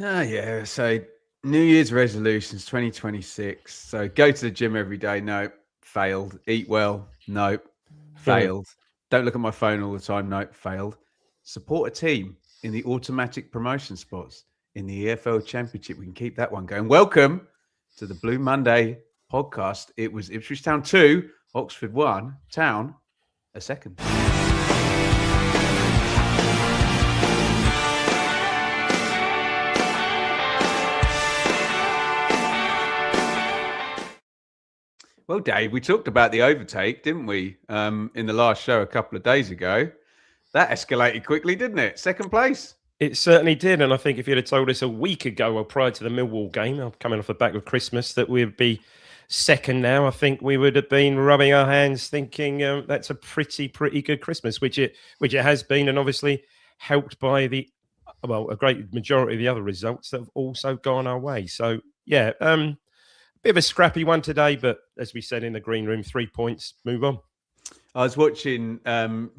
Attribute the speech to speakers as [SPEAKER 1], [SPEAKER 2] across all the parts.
[SPEAKER 1] Yeah. So New Year's resolutions 2026. So go to the gym every day. Nope. Failed. Eat well. Nope. Failed. Don't look at my phone all the time. Nope. Failed. Support a team in the automatic promotion spots in the EFL Championship. We can keep that one going. Welcome to the Blue Monday podcast. It was Ipswich Town 2, Oxford 1, Town a second. Well, Dave, we talked about the overtake, didn't we, in the last show a couple of days ago? That escalated quickly, didn't it? Second place.
[SPEAKER 2] It certainly did. And I think if you'd have told us a week ago or prior to the Millwall game, coming off the back of Christmas, that we'd be second now, I think we would have been rubbing our hands thinking that's a pretty good Christmas, which it has been. And obviously helped by a great majority of the other results that have also gone our way. So, yeah, bit of a scrappy one today, but as we said in the green room, 3 points, move on.
[SPEAKER 1] I was watching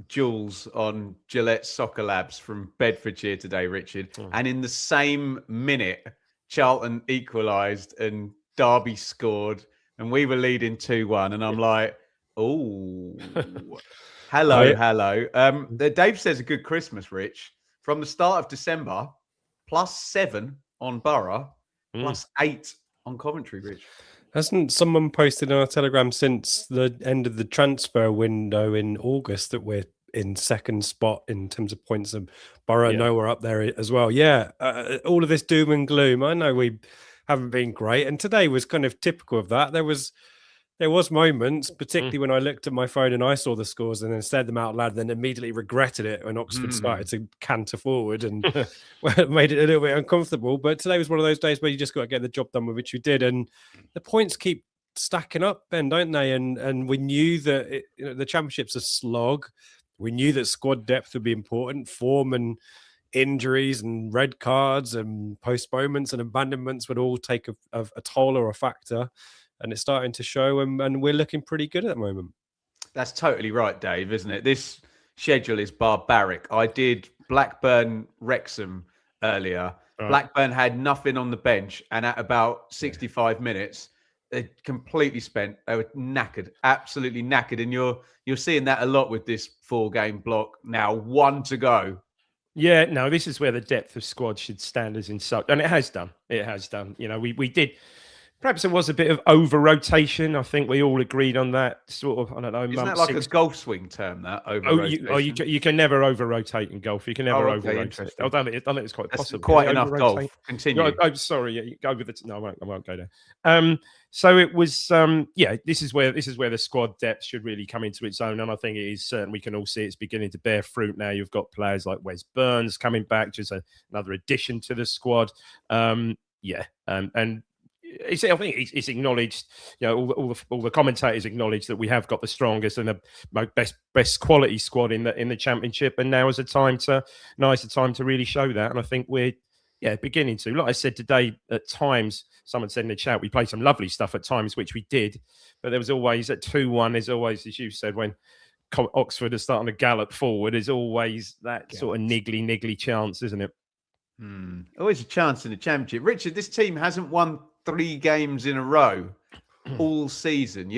[SPEAKER 1] Jules on Gillette Soccer Labs from Bedfordshire today, Richard. And in the same minute, Charlton equalised and Derby scored. And we were leading 2-1. And I'm like, oh, hello. Dave says a good Christmas, Rich. From the start of December, +7 on Borough, +8 on Coventry, Rich.
[SPEAKER 3] Hasn't someone posted on our Telegram since the end of the transfer window in August that we're in second spot in terms of points, of Borough? No, we're up there as well. Yeah, all of this doom and gloom. I know we haven't been great, and today was kind of typical of that. There was moments, particularly when I looked at my phone and I saw the scores and then said them out loud, then immediately regretted it when Oxford started to canter forward and made it a little bit uncomfortable. But today was one of those days where you just got to get the job done with, which you did. And the points keep stacking up, Ben, don't they? And we knew that the Championship's a slog. We knew that squad depth would be important. Form and injuries and red cards and postponements and abandonments would all take a toll or a factor. And it's starting to show, and we're looking pretty good at the moment.
[SPEAKER 1] That's totally right, Dave, isn't it? This schedule is barbaric. I did Blackburn-Wrexham earlier. Right. Blackburn had nothing on the bench, and at about 65 minutes, they completely spent. They were knackered, absolutely knackered. And you're seeing that a lot with this 4-game block now. 1 to go.
[SPEAKER 2] Yeah, no, this is where the depth of squad should stand as in such, and it has done. It has done. You know, we did. Perhaps there was a bit of over-rotation. I think we all agreed on that sort of, I don't know.
[SPEAKER 1] Isn't that like a golf swing term, that over-rotation?
[SPEAKER 2] You can never over-rotate in golf. You can never over-rotate. I don't think it's quite possible.
[SPEAKER 1] Quite enough golf. Continue.
[SPEAKER 2] I'm sorry. Go with it. No, I won't go there. So it was, this is where the squad depth should really come into its own. And I think it is certain. We can all see it's beginning to bear fruit now. You've got players like Wes Burns coming back, just another addition to the squad. And I think it's acknowledged. You know, all the commentators acknowledge that we have got the strongest and the best quality squad in the Championship, and now is the time to really show that. And I think we're beginning to. Like I said today, at times someone said in the chat we played some lovely stuff at times, which we did, but there was always at 2-1. There's always, as you said, when Oxford is starting to gallop forward, there's always that sort of niggly chance, isn't it?
[SPEAKER 1] Always a chance in the Championship. Richard, this team hasn't won 3 games in a row all season.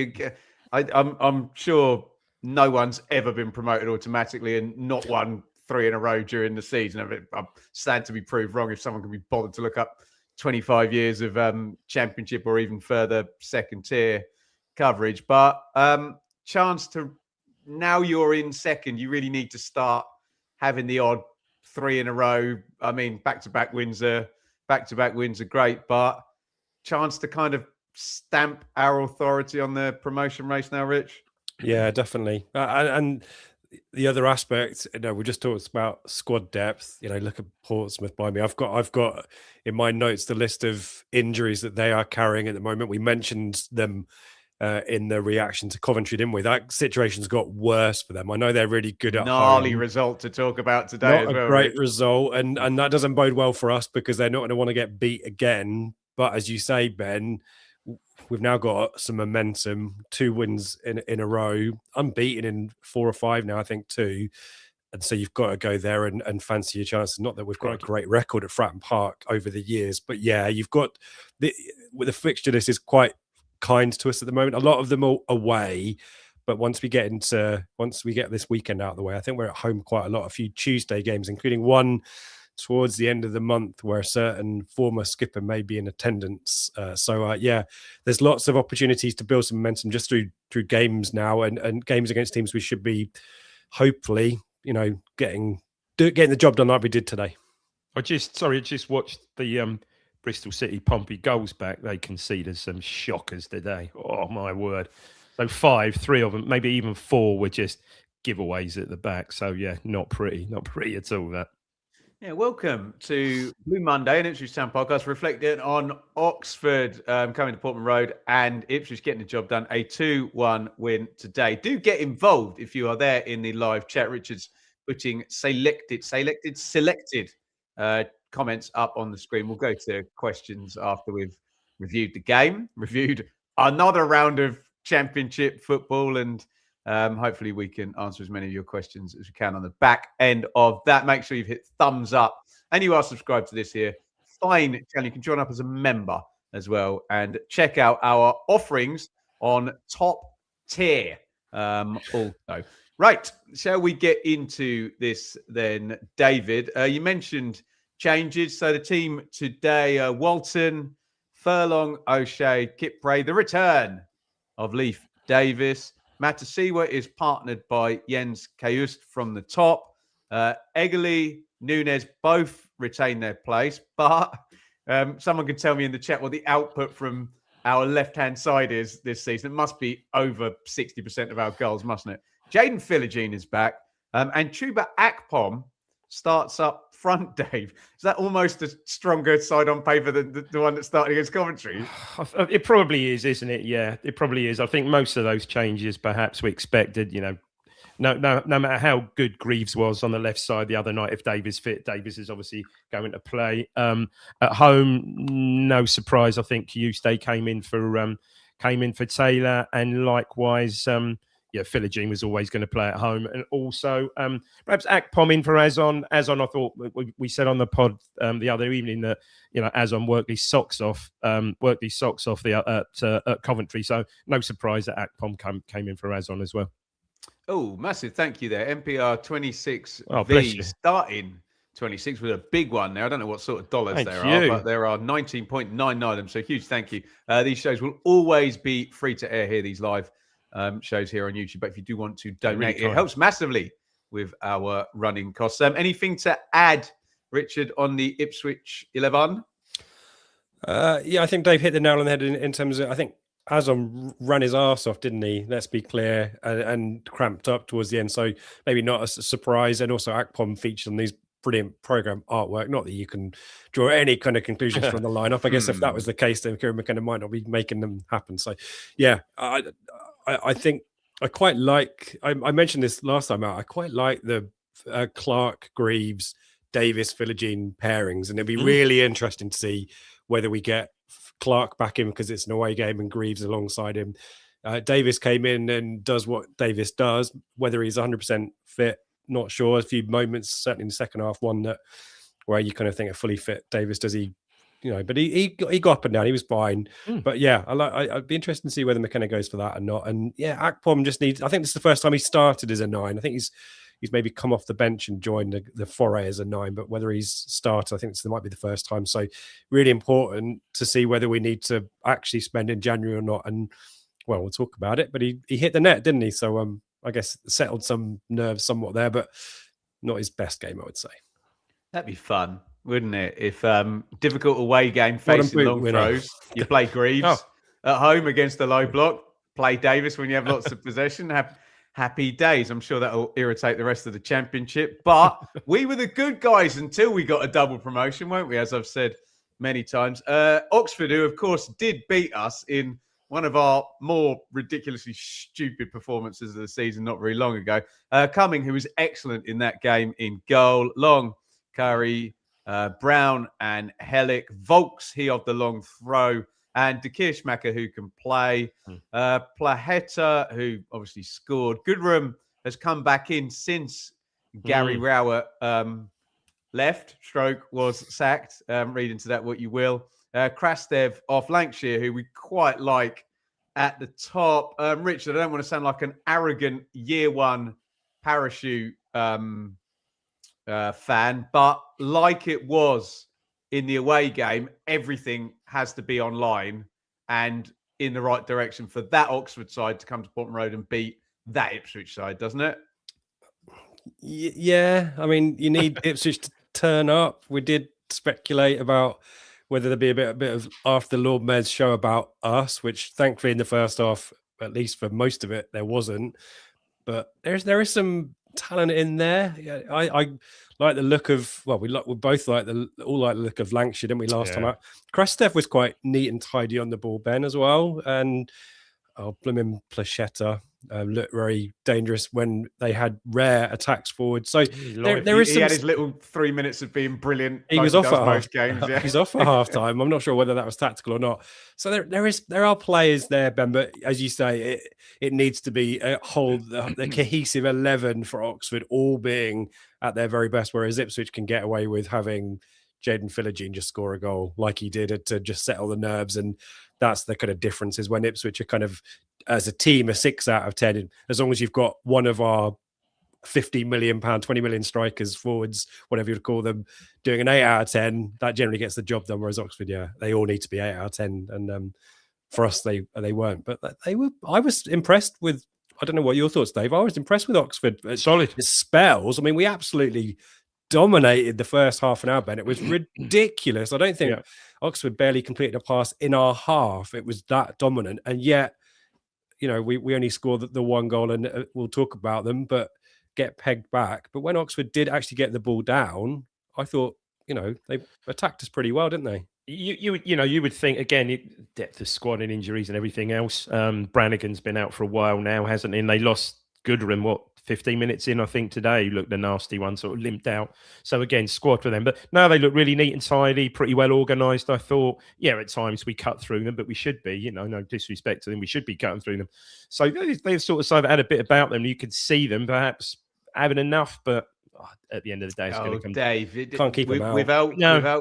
[SPEAKER 1] I'm sure no one's ever been promoted automatically and not won 3 in a row during the season. I stand to be proved wrong if someone can be bothered to look up 25 years of Championship or even further second tier coverage. But chance to, now you're in second, you really need to start having the odd 3 in a row. I mean, back-to-back wins are great, but chance to kind of stamp our authority on the promotion race now, Rich?
[SPEAKER 3] Yeah, definitely. And the other aspect, we just talked about squad depth. Look at Portsmouth by me. I've got in my notes the list of injuries that they are carrying at the moment. We mentioned them in the reaction to Coventry, didn't we? That situation's got worse for them. I know they're really good at
[SPEAKER 1] gnarly
[SPEAKER 3] home.
[SPEAKER 1] Result to talk about today.
[SPEAKER 3] Not
[SPEAKER 1] as well,
[SPEAKER 3] a great
[SPEAKER 1] Rich.
[SPEAKER 3] result, and that doesn't bode well for us because they're not going to want to get beat again. But as you say, Ben, we've now got some momentum. 2 wins in a row, unbeaten in 4 or 5 now, I think 2. And so you've got to go there and fancy your chances. Not that we've got a great record at Fratton Park over the years, but yeah, you've got the fixture list is quite kind to us at the moment. A lot of them are away, but once we get this weekend out of the way, I think we're at home quite a lot. A few Tuesday games, including one towards the end of the month where a certain former skipper may be in attendance. Yeah, there's lots of opportunities to build some momentum just through games now and games against teams we should be hopefully, getting the job done like we did today.
[SPEAKER 2] I just watched the Bristol City Pompey goals back. They conceded some shockers today. Oh my word! So 3 of them, maybe even 4 were just giveaways at the back. So yeah, not pretty at all. That.
[SPEAKER 1] Yeah, welcome to Blue Monday, an Ipswich Town podcast reflecting on Oxford coming to Portman Road and Ipswich getting the job done. A 2-1 win today. Do get involved if you are there in the live chat. Richard's putting selected comments up on the screen. We'll go to questions after we've reviewed the game, reviewed another round of Championship football, and hopefully we can answer as many of your questions as we can on the back end of that. Make sure you've hit thumbs up and you are subscribed to this here fine channel. You can join up as a member as well and check out our offerings on top tier also. Right, shall we get into this then, David? You mentioned changes. So the team today, Walton, Furlong, O'Shea, Kipray, the return of Leif Davis. Matasiwa is partnered by Jens Kajust from the top. Egerle, Nunes both retain their place, but someone can tell me in the chat what the output from our left-hand side is this season. It must be over 60% of our goals, mustn't it? JADEN Filigene is back, and Chuba Akpom starts up front, Dave. Is that almost a stronger side on paper than the one that started against Coventry?
[SPEAKER 2] It probably is, isn't it? Yeah, it probably is. I think most of those changes perhaps we expected, no matter how good Greaves was on the left side the other night, if Davis fit, Davis is obviously going to play. At home, no surprise. I think Eustace came in for Taylor, and likewise, Filigene was always going to play at home, and also perhaps Akpom in for Azon. Azon, I thought we said on the pod the other evening that Azon worked his socks off at Coventry. So no surprise that Akpom came in for Azon as well.
[SPEAKER 1] Oh, massive thank you there. MPR 26V starting 26 with a big one there. I don't know what sort of dollars are, but there are 19.99 of them. So huge thank you. These shows will always be free to air here, these live shows here on YouTube. But if you do want to donate, it helps massively with our running costs. Anything to add, Richard, on the Ipswich 11?
[SPEAKER 3] I think Dave hit the nail on the head in terms of, I think Azon ran his arse off, didn't he? Let's be clear, and cramped up towards the end. So maybe not a surprise. And also Akpom featured on these brilliant program artwork. Not that you can draw any kind of conclusions from the lineup. I guess if that was the case, then Kieran McKenna might not be making them happen. So yeah, I think I quite like, I mentioned this last time out, I quite like the Clark, Greaves, Davis, Filigene pairings. And it'd be really interesting to see whether we get Clark back in because it's an away game and Greaves alongside him. Davis came in and does what Davis does. Whether he's 100% fit, not sure. A few moments, certainly in the second half, one that where you kind of think a fully fit Davis, does he, but he got up and down. He was fine. But yeah, I'd be interested to see whether McKenna goes for that or not. And yeah, Akpom just needs, I think this is the first time he started as a 9. I think he's maybe come off the bench and joined the foray as a 9, but whether he's started, I think this might be the first time. So really important to see whether we need to actually spend in January or not. And well, we'll talk about it, but he hit the net, didn't he? So I guess settled some nerves somewhat there, but not his best game, I would say.
[SPEAKER 1] That'd be fun, wouldn't it? If difficult away game facing long throws, you play Greaves at home against the low block, play Davis when you have lots of possession, have happy days. I'm sure that'll irritate the rest of the championship. But we were the good guys until we got a double promotion, weren't we? As I've said many times. Oxford, who of course did beat us in one of our more ridiculously stupid performances of the season not very long ago. Cumming, who was excellent in that game in goal. Long, Curry, Brown and Hellick. Volks, he of the long throw. And De Kirschmacher, who can play. Plaheta, who obviously scored. Goodrum has come back in since Gary Rowett left, was sacked. Read into that what you will. Krastev off Lancashire, who we quite like at the top. Richard, I don't want to sound like an arrogant year one parachute fan, but like it was in the away game, everything has to be online and in the right direction for that Oxford side to come to Portman Road and beat that Ipswich side, doesn't it?
[SPEAKER 3] Yeah, I mean, you need Ipswich to turn up. We did speculate about whether there'd be a bit of after Lord Mayor's show about us, which thankfully in the first half, at least for most of it, there wasn't. But there is some talent in there. Yeah, I like the look of. Well, we both like the look of Lancashire, didn't we? Last time out, Krastev was quite neat and tidy on the ball, Ben, as well, and blooming Plachetta looked very dangerous when they had rare attacks forward. So there is.
[SPEAKER 1] He had his little 3 minutes of being brilliant.
[SPEAKER 3] He was off at
[SPEAKER 1] most games. Yeah.
[SPEAKER 3] He's off at half time. I'm not sure whether that was tactical or not. So there are players there, Ben. But as you say, it needs to be a whole the cohesive 11 for Oxford, all being at their very best. Whereas Ipswich can get away with having JADEN Filigene just score a goal like he did to just settle the nerves, and that's the kind of difference is when Ipswich are kind of as a team a 6 out of 10. As long as you've got one of our £50 million, 20 million strikers, forwards, whatever you'd call them, doing an 8 out of 10, that generally gets the job done. Whereas Oxford, they all need to be 8 out of 10, and for us, they weren't. But they were. I was impressed with. I don't know what your thoughts, Dave. I was impressed with Oxford.
[SPEAKER 2] Solid
[SPEAKER 3] spells. I mean, we absolutely dominated the first half an hour, Ben. It was ridiculous. I don't think Oxford barely completed a pass in our half. It was that dominant, and yet, we only scored the one goal, and we'll talk about them, but get pegged back. But when Oxford did actually get the ball down, I thought, they attacked us pretty well, didn't they?
[SPEAKER 2] You would think, again, depth of squad and injuries and everything else. Brannigan's been out for a while now, hasn't he? And they lost Goodwin, 15 minutes in, I think, today. He looked a nasty one, sort of limped out. So again, squad for them. But no, they look really neat and tidy, pretty well organised, I thought. Yeah, at times we cut through them, but we should be, no disrespect to them, we should be cutting through them. So they sort of had a bit about them. You could see them perhaps having enough, but at the end of the day, it's going to come.
[SPEAKER 3] Dave, can't keep them out.
[SPEAKER 1] Without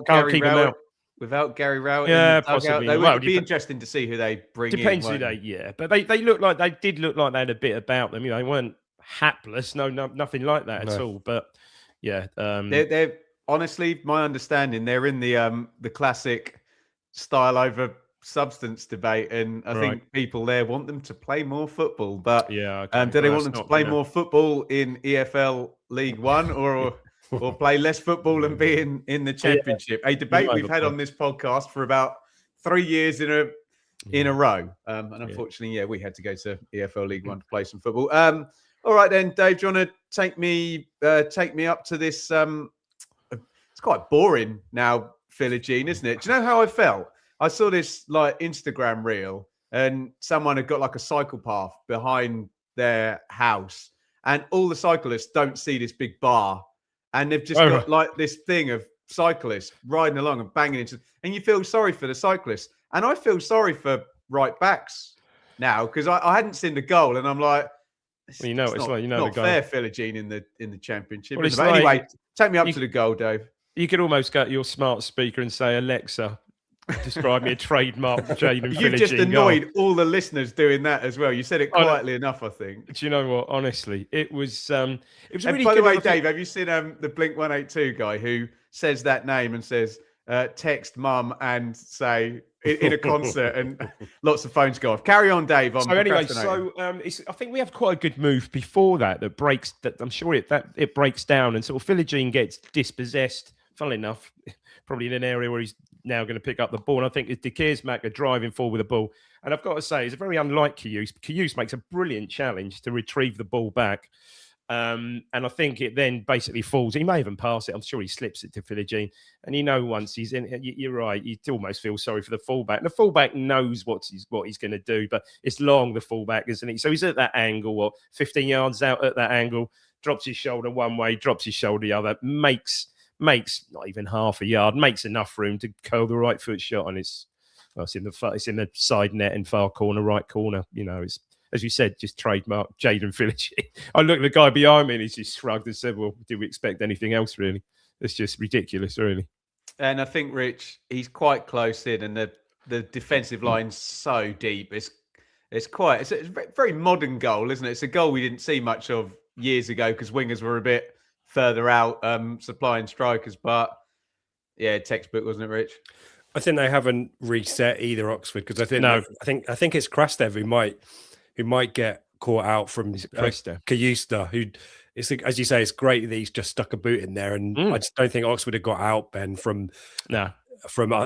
[SPEAKER 1] Gary Rowett. Without Gary Rowett,
[SPEAKER 2] possibly.
[SPEAKER 1] It would be interesting to see who they bring
[SPEAKER 2] Depends
[SPEAKER 1] in.
[SPEAKER 2] Who they, but they did look like they had a bit about them. They weren't hapless, nothing like that at all. But
[SPEAKER 1] they're honestly, my understanding, they're in the classic style over substance debate, and I think people there want them to play more football. But do they want them to play more football in EFL League One or play less football and be in the Championship? A debate we've had on this podcast for about 3 years in a row. And unfortunately, we had to go to EFL League One to play some football. All right then, Dave, do you want to take me up to this? It's quite boring now, Filigene, isn't it? Do you know how I felt? I saw this Instagram reel, and someone had got a cycle path behind their house, and all the cyclists don't see this big bar. And they've just got this thing of cyclists riding along and banging into, and you feel sorry for the cyclists. And I feel sorry for right backs now because I hadn't seen the goal, and I'm like,
[SPEAKER 2] it's not
[SPEAKER 1] fair, Filigene in the Championship.
[SPEAKER 2] Well,
[SPEAKER 1] but anyway, take me up to the goal, Dave.
[SPEAKER 2] You could almost get your smart speaker and say, Alexa, describe me a trademark JADEN Filigene.
[SPEAKER 1] You've just annoyed all the listeners doing that as well. You said it quietly enough, I think.
[SPEAKER 2] Do you know what? Honestly, it was really.
[SPEAKER 1] By the way, Dave, have you seen the Blink 182 guy who says that name and says text mum and say in a concert, and lots of phones go off? Carry on, Dave.
[SPEAKER 2] I think we have quite a good move before that breaks. That I'm sure it breaks down, and sort of Filigene gets dispossessed. Funnily enough, probably in an area where he's now going to pick up the ball. And I think it's De Keersmack are driving forward with the ball. And I've got to say, it's very unlike Karius. Karius makes a brilliant challenge to retrieve the ball back. And I think it then basically falls. He may even pass it. I'm sure he slips it to Filigene. And once he's in, you're right, you almost feel sorry for the fullback. And the fullback knows what he's going to do, but it's long, the fullback, isn't he? So he's at that angle, 15 yards out at that angle, drops his shoulder one way, drops his shoulder the other, makes not even half a yard, makes enough room to curl the right foot shot, and it's in the side net in far corner, right corner. It's as you said, just trademark JADEN Filigene. I looked at the guy behind me and he's just shrugged and said, well, did we expect anything else, really? It's just ridiculous, really.
[SPEAKER 1] And I think, Rich, he's quite close in, and the defensive line's so deep. It's a very modern goal, isn't it? It's a goal we didn't see much of years ago because wingers were a bit further out supplying strikers. But yeah, textbook, wasn't it, Rich?
[SPEAKER 3] I think they haven't reset either, Oxford, because I think it's Krastev who might get caught out from Kayusta, who it's, as you say, it's great that he's just stuck a boot in there, and I just don't think Oxford had got out, Ben, from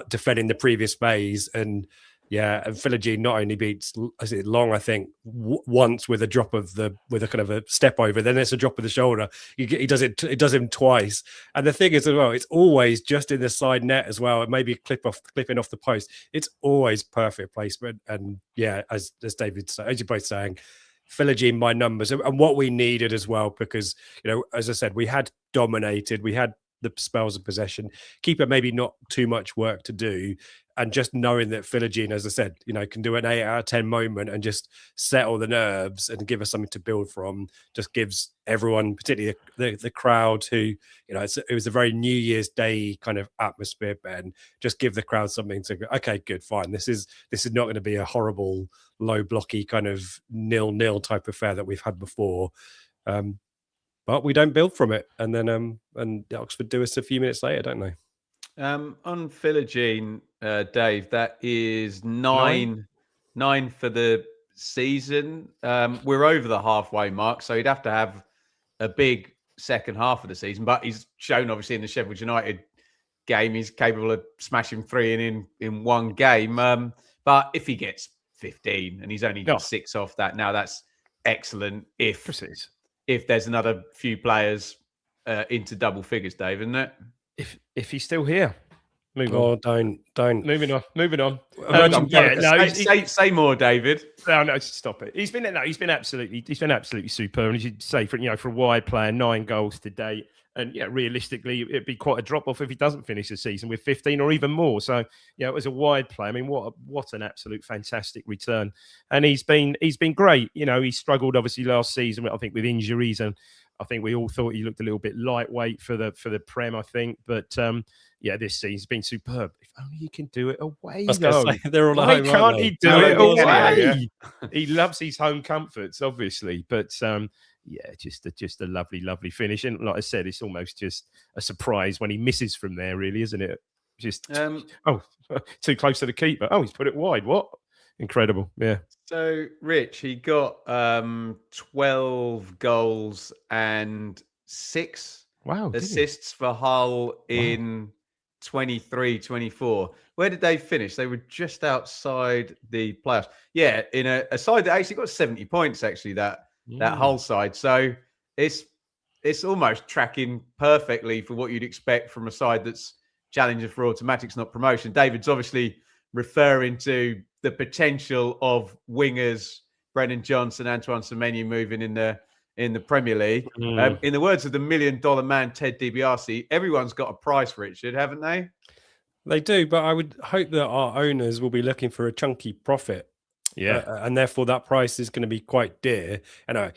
[SPEAKER 3] defending the previous phase. And and Filigene not only beats Long, I think once with a drop of with a kind of a step over, then it's a drop of the shoulder. He does him twice. And the thing is as well, it's always just in the side net as well, and maybe clipping off the post. It's always perfect placement. And as David said, as you're both saying, Filigene by numbers, and what we needed as well, because as I said, we had dominated, we had the spells of possession, keeper maybe not too much work to do, and just knowing that Filigene, as I said, can do an 8 out of 10 moment and just settle the nerves and give us something to build from, just gives everyone, particularly the crowd, who it was a very New Year's Day kind of atmosphere, Ben, just give the crowd something to go, okay, good, fine, this is not going to be a horrible low blocky kind of 0-0 type affair that we've had before. But we don't build from it, and then Oxford do us a few minutes later, don't they?
[SPEAKER 1] On Filigene, Dave, that is nine for the season. We're over the halfway mark, so he'd have to have a big second half of the season. But he's shown, obviously, in the Sheffield United game, he's capable of smashing 3 in one game. But if he gets 15 and he's only got 6 off that now, that's excellent. If there's another few players into double figures, Dave, isn't it?
[SPEAKER 2] If he's still here.
[SPEAKER 3] Don't.
[SPEAKER 2] Moving on.
[SPEAKER 1] Say more, David.
[SPEAKER 2] No, stop it. He's been absolutely superb. And you should say for a wide player, 9 goals to date. And realistically, it'd be quite a drop off if he doesn't finish the season with 15 or even more. So as a wide player, I mean, what an absolute fantastic return. And he's been great. He struggled obviously last season, I think, with injuries, and I think we all thought he looked a little bit lightweight for the Prem, I think. But this season's been superb. If only he can do it away.
[SPEAKER 3] They're all
[SPEAKER 2] Why can't he do it away? He loves his home comforts, obviously, but just a lovely finish. And like I said, it's almost just a surprise when he misses from there, really, isn't it? Just too close to the keeper. Oh, he's put it wide. What? Incredible. Yeah.
[SPEAKER 1] So, Rich, he got 12 goals and 6 assists for Hull in 23-24. Where did they finish? They were just outside the playoffs. Yeah, in a side that actually got 70 points, actually, that Hull side. So it's almost tracking perfectly for what you'd expect from a side that's challenging for automatics, not promotion. David's obviously referring to the potential of wingers, Brennan Johnson, Antoine Semenyo moving in the Premier League. In the words of the $1 million man, Ted DiBiase, everyone's got a price, Richard, haven't they?
[SPEAKER 3] They do, but I would hope that our owners will be looking for a chunky profit.
[SPEAKER 2] Yeah.
[SPEAKER 3] And therefore that price is going to be quite dear. And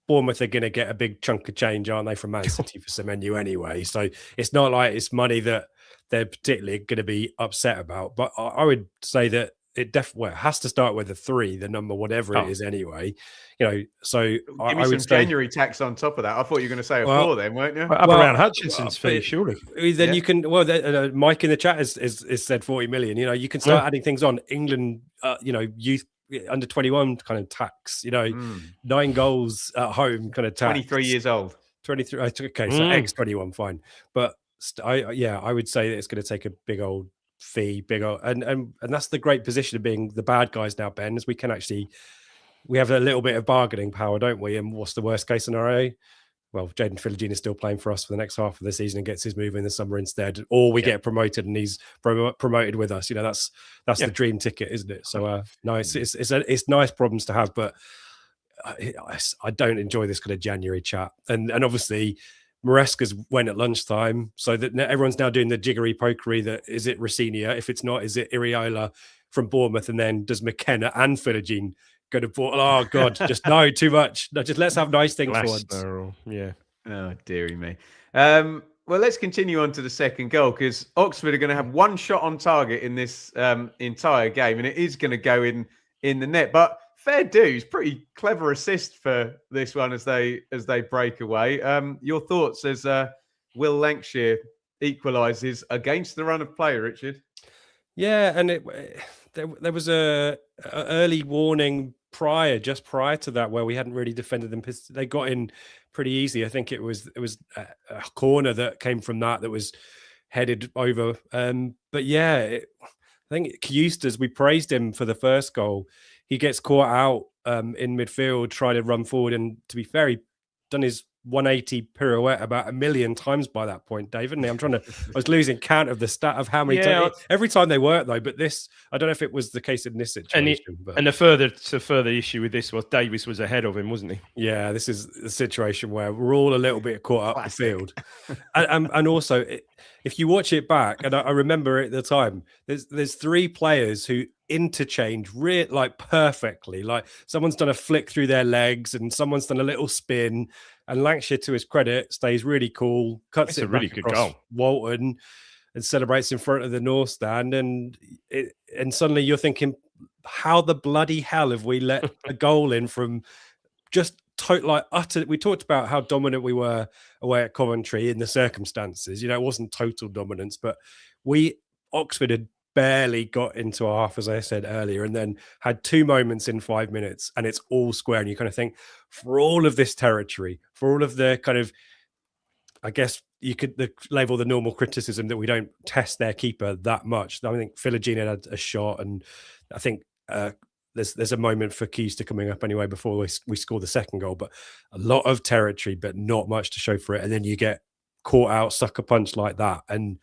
[SPEAKER 3] Bournemouth are going to get a big chunk of change, aren't they, from Man City for Semenyo anyway? So it's not like it's money that they're particularly going to be upset about. But I would say that it definitely has to start with a 3, the number, whatever it is anyway. So
[SPEAKER 1] give me some January tax on top of that. I thought you were going to say a 4 then, weren't you?
[SPEAKER 2] Up around Hutchinson's fee, surely.
[SPEAKER 3] Then you can, Mike in the chat has said 40 million. You can start adding things on. England, youth under 21 kind of tax, 9 goals at home kind of tax.
[SPEAKER 1] 23 years old.
[SPEAKER 3] 23. Okay, so X 21, fine. But I would say that it's going to take a big old fee, and that's the great position of being the bad guys now, Ben, is we have a little bit of bargaining power, don't we? And what's the worst case scenario? Well, JADEN Filigene is still playing for us for the next half of the season and gets his move in the summer instead, or we get promoted and he's promoted with us. That's the dream ticket, isn't it? So no, it's nice problems to have, but I don't enjoy this kind of January chat. And obviously Maresca's went at lunchtime, so that everyone's now doing the jiggery pokery. That is it Rossinia? If it's not, is it Iriola from Bournemouth? And then does McKenna and Filigene going to put. Oh God, just no, too much. No, just let's have nice things for once.
[SPEAKER 2] Glasner, yeah.
[SPEAKER 1] Oh, dearie me. Well, let's continue on to the second goal, because Oxford are going to have one shot on target in this entire game, and it is going to go in the net. But fair dues, pretty clever assist for this one as they break away. Your thoughts as Will Lancashire equalises against the run of play, Richard?
[SPEAKER 3] Yeah, and there was a early warning just prior to that, where we hadn't really defended them. They got in pretty easy. I think it was a corner that came from that was headed over. But yeah, I think Eustace, we praised him for the first goal. He gets caught out in midfield, trying to run forward, and to be fair, he done his 180 pirouette about a million times by that point, David. And I was losing count of the stat of how many times every time they work though. But this, I don't know if it was the case in this situation.
[SPEAKER 2] And the further issue with this was Davis was ahead of him, wasn't he?
[SPEAKER 3] Yeah, this is the situation where we're all a little bit caught up the field, and also if you watch it back, and I remember at the time, there's three players who interchange like perfectly. Like someone's done a flick through their legs, and someone's done a little spin. And Lancashire, to his credit, stays really cool, cuts it really good goal. Walton, and celebrates in front of the North Stand. And suddenly you're thinking, how the bloody hell have we let a goal in from just utter? We talked about how dominant we were away at Coventry in the circumstances. It wasn't total dominance, but Oxford had barely got into our half, as I said earlier, and then had two moments in 5 minutes, and it's all square. And you kind of think, for all of this territory, for all of the kind of, I guess you could label the normal criticism that we don't test their keeper that much. I think Filigene had a shot, and I think there's a moment for Keyster coming up anyway before we score the second goal. But a lot of territory, but not much to show for it. And then you get caught out, sucker punch like that, and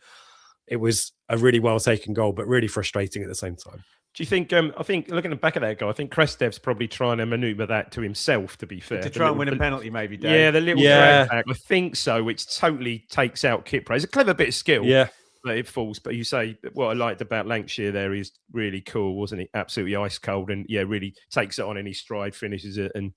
[SPEAKER 3] it was a really well taken goal, but really frustrating at the same time.
[SPEAKER 2] Do you think? I think looking back at that goal, I think Krestev's probably trying to manoeuvre that to himself. To be fair,
[SPEAKER 1] to try and win a penalty, maybe. Dave.
[SPEAKER 2] Yeah, the little drag back. I think so, which totally takes out Kipra. It's a clever bit of skill.
[SPEAKER 3] Yeah.
[SPEAKER 2] But it falls. But you say what I liked about Lancashire there is really cool, wasn't it? Absolutely ice cold, and really takes it on any stride, finishes it, and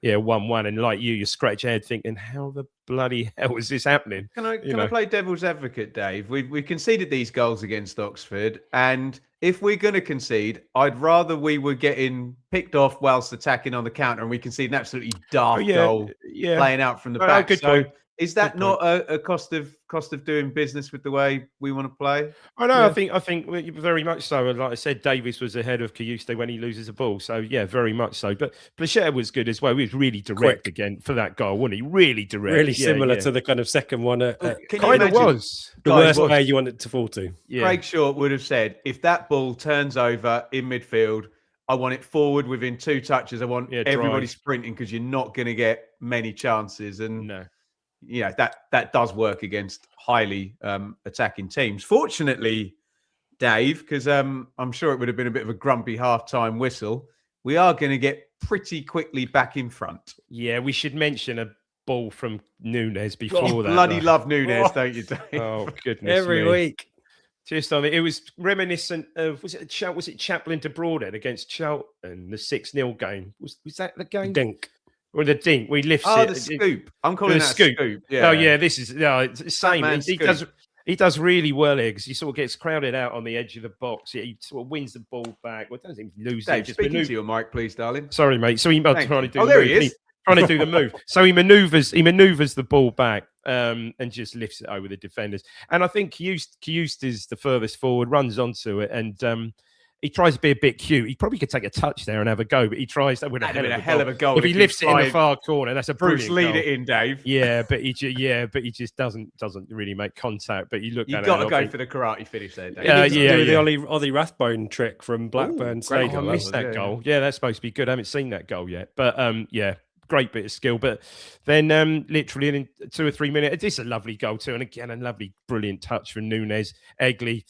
[SPEAKER 2] 1-1. And like you scratch your head thinking, how the bloody hell is this happening?
[SPEAKER 1] Can I play devil's advocate, Dave? We conceded these goals against Oxford, and if we're going to concede, I'd rather we were getting picked off whilst attacking on the counter, and we concede an absolutely daft goal playing out from the back.
[SPEAKER 2] Good point.
[SPEAKER 1] Is that not a cost of doing business with the way we want to play?
[SPEAKER 2] I know. Yeah. I think very much so. And like I said, Davis was ahead of Kayuste when he loses a ball. So yeah, very much so. But Plachette was good as well. He was really direct again for that goal, wasn't he? Really direct.
[SPEAKER 3] Really similar to the kind of second one.
[SPEAKER 2] Kind of was
[SPEAKER 3] the worst way you want it to fall to.
[SPEAKER 1] Yeah. Craig Short would have said, if that ball turns over in midfield, I want it forward within 2 touches. I want everybody sprinting, because you're not going to get many chances. And that does work against highly attacking teams. Fortunately, Dave, because I'm sure it would have been a bit of a grumpy half-time whistle, we are going to get pretty quickly back in front.
[SPEAKER 2] Yeah, we should mention a ball from Nunes before that.
[SPEAKER 1] Bloody love Nunes, don't you, Dave?
[SPEAKER 2] Oh, goodness
[SPEAKER 3] Every week.
[SPEAKER 2] Just on it was reminiscent of was it Chaplin to Broadhead against Charlton, the 6-0 game? Was that the game?
[SPEAKER 3] Dink.
[SPEAKER 2] Or the dink, we lift
[SPEAKER 1] it. The scoop. I'm calling that a scoop.
[SPEAKER 2] Yeah. Oh yeah, this is it's the same. He does really well here, because he sort of gets crowded out on the edge of the box. Yeah, he sort of wins the ball back. Well, doesn't even lose
[SPEAKER 1] it. Speaking to your mic, please, darling.
[SPEAKER 2] Sorry, mate. So he's trying to do.
[SPEAKER 1] There he is.
[SPEAKER 2] Trying to do the move. So he manoeuvres the ball back and just lifts it over the defenders. And I think Kayuste is the furthest forward, runs onto it, and he tries to be a bit cute. He probably could take a touch there and have a go, but he tries that with a hell of a goal. If he lifts it in the far corner, that's a brilliant goal.
[SPEAKER 1] Lead it in, Dave.
[SPEAKER 2] Yeah, but he just doesn't really make contact. But you
[SPEAKER 1] got to go for the karate finish there, Dave.
[SPEAKER 3] The Ollie Rathbone trick from Blackburn Stadium.
[SPEAKER 2] I missed that goal. Yeah, that's supposed to be good. I haven't seen that goal yet, but great bit of skill. But then literally in 2 or 3 minutes, it's a lovely goal too, and again a lovely, brilliant touch from Nunes. Egley,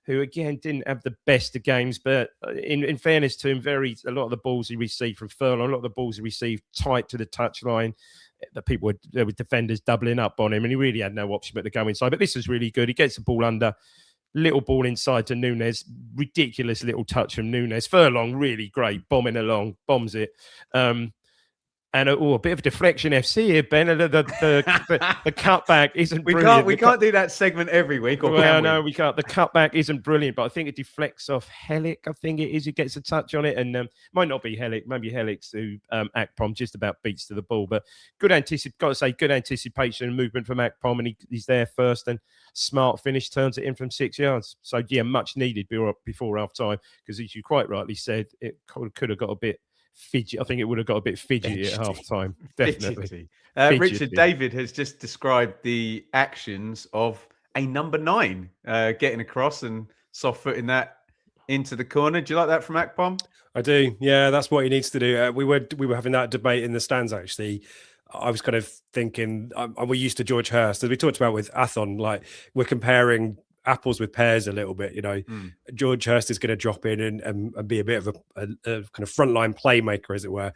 [SPEAKER 2] who again didn't have the best of games, but in fairness to him, a lot of the balls he received from Furlong, a lot of the balls he received tight to the touchline, there were defenders doubling up on him, and he really had no option but to go inside. But this was really good. He gets the ball under, little ball inside to Nunes, ridiculous little touch from Nunes. Furlong, really great, bombing along, bombs it. And a bit of a deflection FC here, Ben. The cutback isn't brilliant.
[SPEAKER 1] We can't do that segment every week, or
[SPEAKER 2] well,
[SPEAKER 1] can we?
[SPEAKER 2] No, we can't. The cutback isn't brilliant, but I think it deflects off Helic. I think it is. He gets a touch on it, and might not be Helic. Maybe Helic's who Akpom just about beats to the ball. But good anticipation and movement from Akpom, and he's there first, and smart finish, turns it in from 6 yards. So yeah, much needed before half time, because as you quite rightly said, it could have got a bit fidgety. I think it would have got a bit fidgety at half time. Definitely.
[SPEAKER 1] Richard, David has just described the actions of a number 9 getting across and soft footing that into the corner. Do you like that from Akpom?
[SPEAKER 3] I do. Yeah, that's what he needs to do. We were having that debate in the stands, actually. I was kind of thinking, we're used to George Hurst, as we talked about with Athon, like we're comparing apples with pears a little bit. George Hurst is going to drop in and be a bit of a kind of frontline playmaker, as it were.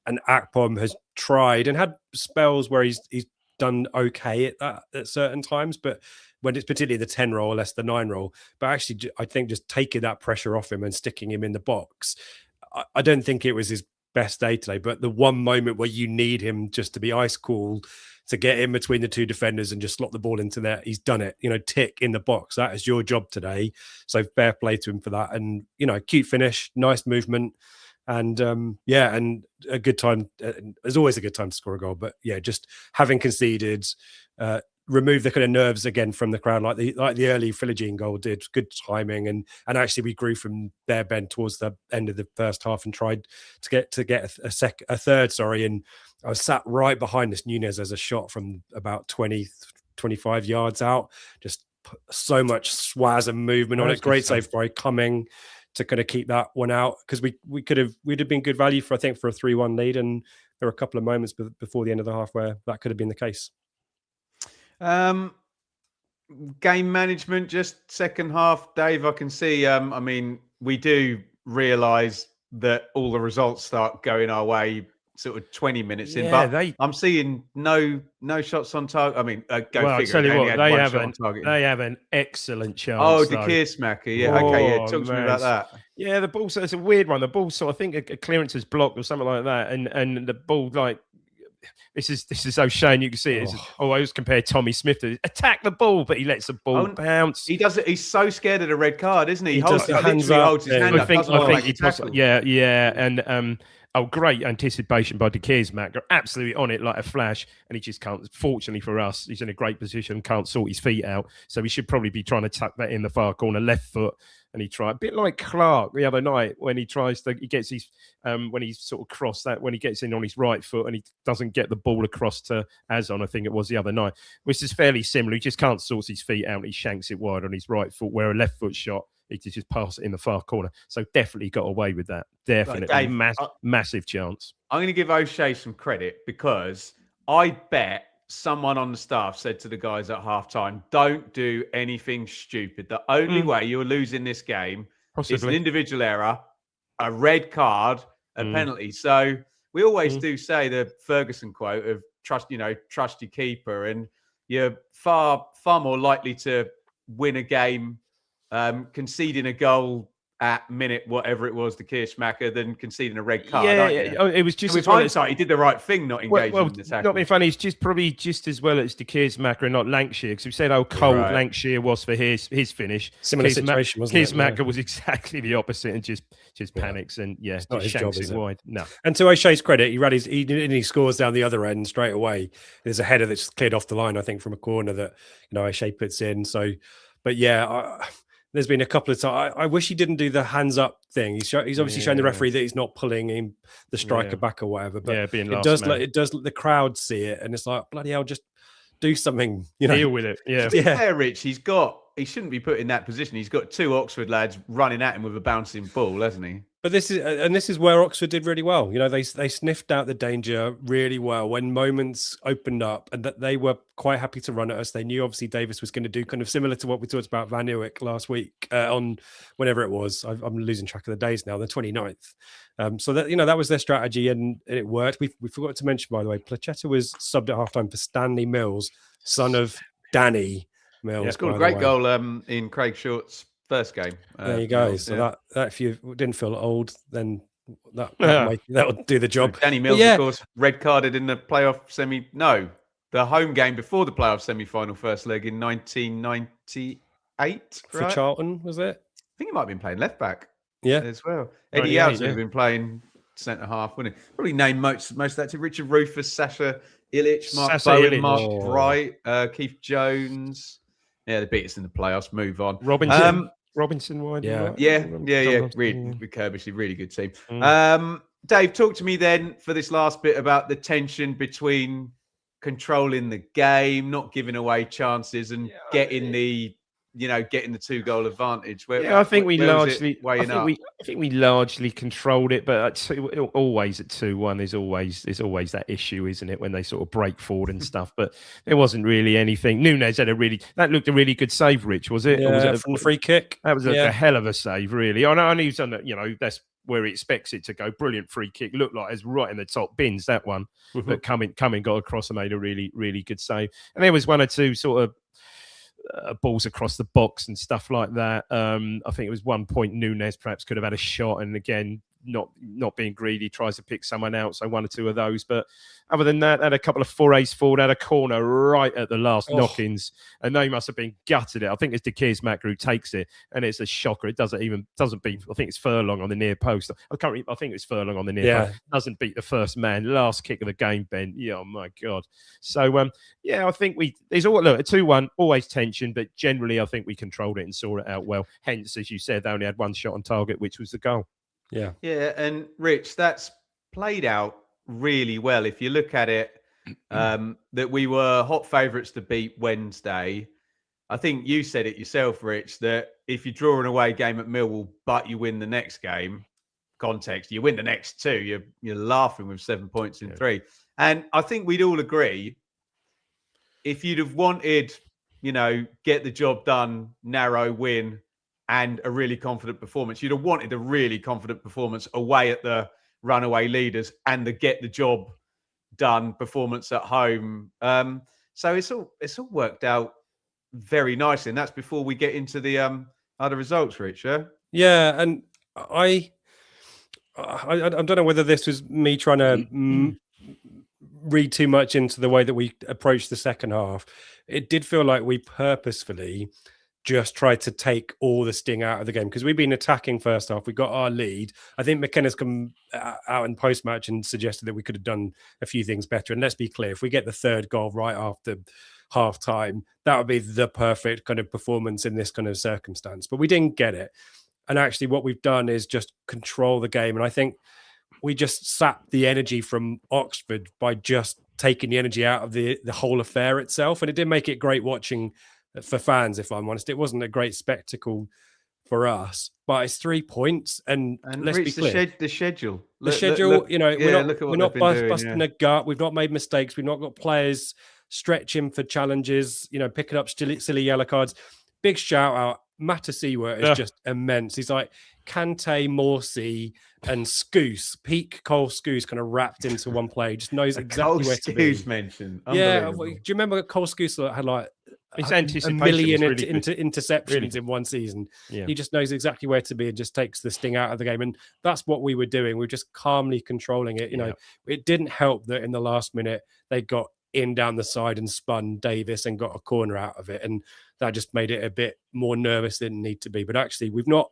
[SPEAKER 3] And Akpom has tried and had spells where he's done okay at that at certain times, but when it's particularly the 10 role, less the 9 role. But actually, I think just taking that pressure off him and sticking him in the box, I don't think it was his best day today, but the one moment where you need him just to be ice cool, to get in between the two defenders and just slot the ball into there, he's done it. Tick in the box. That is your job today. So fair play to him for that. And cute finish, nice movement, and and a good time. There's always a good time to score a goal, but yeah, just having conceded, remove the kind of nerves again from the crowd, like the early Filigene goal did. Good timing, and actually we grew from there, Ben, towards the end of the first half and tried to get a third. And I was sat right behind this. Nunes as a shot from about 20-25 yards out. Just so much swaz and movement on it. Great save by Cumming to kind of keep that one out, because we'd have been good value for a 3-1 lead, and there were a couple of moments before the end of the half where that could have been the case.
[SPEAKER 1] Game management, just second half, Dave. I can see. We do realise that all the results start going our way sort of 20 minutes in, but I'm seeing no shots on target. I mean, go figure.
[SPEAKER 2] Tell you what, they have an excellent chance.
[SPEAKER 1] Oh, the Kearsmacker. Yeah, okay, yeah. Talk to me about that.
[SPEAKER 2] Yeah, the ball. So it's a weird one. The ball, so I think a clearance is blocked or something like that, and the ball like. This is so Shane. You can see it. I always compare Tommy Smith to attack the ball, but he lets the ball bounce.
[SPEAKER 1] He does it. He's so scared of the red card, isn't he?
[SPEAKER 3] He holds his hand up.
[SPEAKER 2] I think he possibly, yeah. And great anticipation by De Keersmaker. Absolutely on it like a flash, and he just can't. Fortunately for us, he's in a great position, can't sort his feet out, so he should probably be trying to tuck that in the far corner, left foot. And he tried a bit like Clark the other night when he gets his when he's sort of crossed that, when he gets in on his right foot and he doesn't get the ball across to Azon, I think it was the other night, which is fairly similar. He just can't sort his feet out. He shanks it wide on his right foot, where a left foot shot, he could just pass it in the far corner. So definitely got away with that. Definitely. Massive chance.
[SPEAKER 1] I'm going to give O'Shea some credit, because I bet someone on the staff said to the guys at halftime, don't do anything stupid. The only way you're losing this game is an individual error, a red card, a penalty. So we always do say the Ferguson quote of trust your keeper, and you're far more likely to win a game conceding a goal at minute whatever it was, the Kearsmacker, than conceding a red card.
[SPEAKER 2] It was just,
[SPEAKER 1] with hindsight, he did the right thing, not engaging in the tackle.
[SPEAKER 2] Not being funny, it's just probably just as well as the Kearsmacker and not Lancashire, because we said how cold Lancashire was for his finish.
[SPEAKER 3] Similar situation, wasn't it?
[SPEAKER 2] Kearsmacker was exactly the opposite, and just panics and just shanks it wide. No.
[SPEAKER 3] And to O'Shea's credit, he scores down the other end straight away. There's a header that's cleared off the line, I think, from a corner that O'Shea puts in. So, but yeah. There's been a couple of times. I wish he didn't do the hands up thing. He's obviously shown the referee that he's not pulling the striker back or whatever. But it does the crowd see it, and it's like, bloody hell, just do something.
[SPEAKER 2] Deal with it. Yeah.
[SPEAKER 1] To be fair, Rich, he shouldn't be put in that position. He's got 2 Oxford lads running at him with a bouncing ball, hasn't he?
[SPEAKER 3] But this is where Oxford did really well. They sniffed out the danger really well when moments opened up, and that they were quite happy to run at us. They knew obviously Davis was going to do kind of similar to what we talked about Van Nieuwijk last week on whenever it was. I'm losing track of the days now. The 29th. So that that was their strategy, and it worked. We forgot to mention, by the way, Placheta was subbed at halftime for Stanley Mills, son of Danny Mills.
[SPEAKER 1] Scored a
[SPEAKER 3] by the
[SPEAKER 1] great
[SPEAKER 3] way.
[SPEAKER 1] goal in Craig Short's first game.
[SPEAKER 3] There you go.
[SPEAKER 1] Mills,
[SPEAKER 3] So
[SPEAKER 1] yeah.
[SPEAKER 3] that if you didn't feel old, then that'll do the job.
[SPEAKER 1] Danny
[SPEAKER 3] But
[SPEAKER 1] Mills,
[SPEAKER 3] yeah,
[SPEAKER 1] of course, red carded in the playoff semi. No, the home game before the playoff semi-final first leg in 1998.
[SPEAKER 3] for
[SPEAKER 1] Right?
[SPEAKER 3] Charlton, was it?
[SPEAKER 1] I think he might have been playing left back
[SPEAKER 3] Yeah.
[SPEAKER 1] as well. Eddie
[SPEAKER 2] 98,
[SPEAKER 1] Yowes would have been playing centre half, wouldn't he? Probably named most of that to Richard Rufus, Sasha Illich, Mark
[SPEAKER 2] Sasha
[SPEAKER 1] Bowen,
[SPEAKER 2] Illich.
[SPEAKER 1] Mark
[SPEAKER 3] Oh.
[SPEAKER 1] Bright, Keith Jones. Yeah, they beat us in the playoffs. Move on.
[SPEAKER 2] Robinson wide.
[SPEAKER 3] Yeah.
[SPEAKER 2] right?
[SPEAKER 1] Yeah.
[SPEAKER 2] John
[SPEAKER 1] Really,
[SPEAKER 2] Robinson,
[SPEAKER 1] with Kirbishley, really good team.
[SPEAKER 2] Mm.
[SPEAKER 1] Dave, talk to me then for this last bit about the tension between controlling the game, not giving away chances, and getting the 2-goal advantage.
[SPEAKER 2] I think we
[SPEAKER 1] where was it
[SPEAKER 2] largely,
[SPEAKER 1] weighing up?
[SPEAKER 2] I think we largely controlled it, but always at 2-1, there's always that issue, isn't it, when they sort of break forward and stuff. But there wasn't really anything. Nunes had that looked a really good save, Rich, was it?
[SPEAKER 3] Yeah,
[SPEAKER 2] Or was it
[SPEAKER 3] from the free kick.
[SPEAKER 2] That was a hell of a save, really. I know he's done that. That's where he expects it to go. Brilliant free kick. Looked like it's right in the top bins, that one.
[SPEAKER 3] Mm-hmm.
[SPEAKER 2] But coming got across and made a really, really good save. And there was one or two sort of balls across the box and stuff like that. I think it was one point Nunes perhaps could have had a shot, and again, not being greedy, tries to pick someone out. So one or two of those. But other than that, had a couple of forays forward, had a corner right at the last knock-ins, and they must have been gutted it. I think it's De Keersmaker who takes it, and it's a shocker. It doesn't beat. I think it's Furlong on the near post. I think it's Furlong on the near post. Doesn't beat the first man. Last kick of the game, Ben. Yeah, oh my God. So I think there's all look at 2-1, always tension, but generally I think we controlled it and saw it out well. Hence, as you said, they only had one shot on target, which was the goal.
[SPEAKER 3] Yeah.
[SPEAKER 1] And Rich, that's played out really well. If you look at it, that we were hot favourites to beat Wednesday. I think you said it yourself, Rich, that if you draw an away game at Millwall, but you win the next game, context, you win the next two, you're laughing with 7 points in 3. And I think we'd all agree, if you'd have wanted, get the job done, narrow win, and a really confident performance, you'd have wanted a really confident performance away at the runaway leaders and the get the job done performance at home. So it's all worked out very nicely, and that's before we get into the other results, Rich.
[SPEAKER 3] Yeah, and I don't know whether this was me trying to read too much into the way that we approached the second half. It did feel like we purposefully just tried to take all the sting out of the game, because we've been attacking first half. We got our lead. I think McKenna's come out in post-match and suggested that we could have done a few things better. And let's be clear, if we get the third goal right after half-time, that would be the perfect kind of performance in this kind of circumstance. But we didn't get it. And actually what we've done is just control the game. And I think we just sapped the energy from Oxford by just taking the energy out of the whole affair itself. And it did make it great watching for fans, if I'm honest. It wasn't a great spectacle for us, but it's 3 points. And let's
[SPEAKER 1] Rich,
[SPEAKER 3] be clear.
[SPEAKER 1] the schedule.
[SPEAKER 3] We're not busting a gut. We've not made mistakes. We've not got players stretching for challenges, picking up silly yellow cards. Big shout out. Matasiwa is just immense. He's like Kante, Morsey, and Scouse, peak Cole Scouse, kind of wrapped into one play. He just knows exactly where to be.
[SPEAKER 1] Mentioned.
[SPEAKER 3] Yeah, do you remember Cole Scouse had like
[SPEAKER 2] his
[SPEAKER 3] a million interceptions in one season?
[SPEAKER 2] Yeah.
[SPEAKER 3] He just knows exactly where to be and just takes the sting out of the game. And that's what we were doing. We were just calmly controlling it. It didn't help that in the last minute they got in down the side and spun Davis and got a corner out of it. And that just made it a bit more nervous than it need to be. But actually, we've not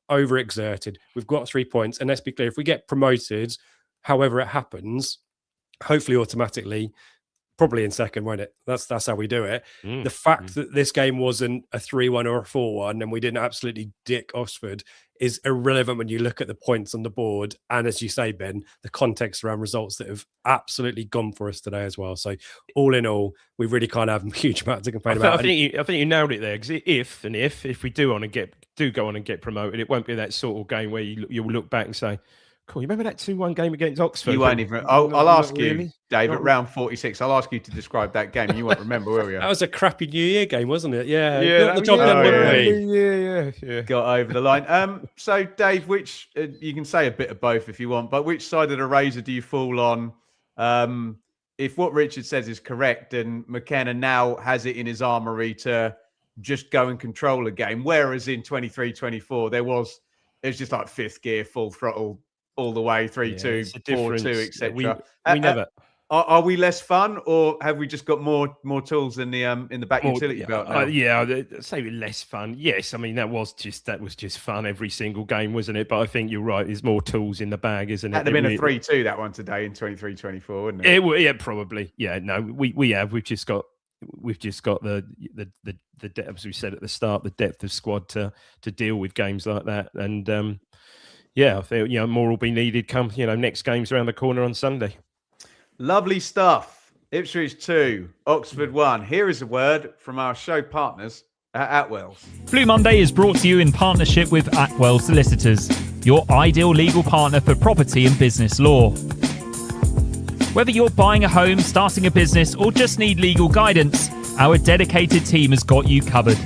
[SPEAKER 3] overexerted. We've got 3 points. And let's be clear, if we get promoted, however it happens, hopefully automatically, probably in second, won't it? That's how we do it. The fact that this game wasn't a 3-1 or a 4-1 and we didn't absolutely dick Oxford is irrelevant when you look at the points on the board. And as you say, Ben, the context around results that have absolutely gone for us today as well. So all in all, we really can't have a huge amount to complain about.
[SPEAKER 2] I think you nailed it there. Because if we do go on and get promoted, it won't be that sort of game where you'll look back and say, cool, you remember that 2-1 game against Oxford?
[SPEAKER 1] You won't even. I'll ask you,
[SPEAKER 2] really?
[SPEAKER 1] Dave, at round 46. I'll ask you to describe that game. You won't remember, will you?
[SPEAKER 3] That was a crappy New Year game, wasn't it? Yeah.
[SPEAKER 2] Got the job done, didn't we? Yeah.
[SPEAKER 1] Got over the line. So, Dave, which you can say a bit of both if you want, but which side of the razor do you fall on? If what Richard says is correct, and McKenna now has it in his armoury to just go and control a game. Whereas in 23-24, it was just like fifth gear, full throttle all the way, 3-2, 4-2, etc.
[SPEAKER 2] We never.
[SPEAKER 1] Are we less fun, or have we just got more tools in the back utility belt now?
[SPEAKER 2] I'd say less fun. Yes, I mean that was just fun every single game, wasn't it? But I think you're right. There's more tools in the bag, isn't it?
[SPEAKER 1] That'd have been a 3-2 that one today in 23-24, wouldn't it?
[SPEAKER 2] Yeah, probably. Yeah, no, we have. We've just got the as we said at the start, the depth of squad to deal with games like that. And I think more will be needed come next game's around the corner on Sunday.
[SPEAKER 1] Lovely stuff. Ipswich 2, Oxford 1. Here is a word from our show partners at Atwell's.
[SPEAKER 4] Blue Monday is brought to you in partnership with Atwell Solicitors, your ideal legal partner for property and business law. Whether you're buying a home, starting a business, or just need legal guidance, our dedicated team has got you covered.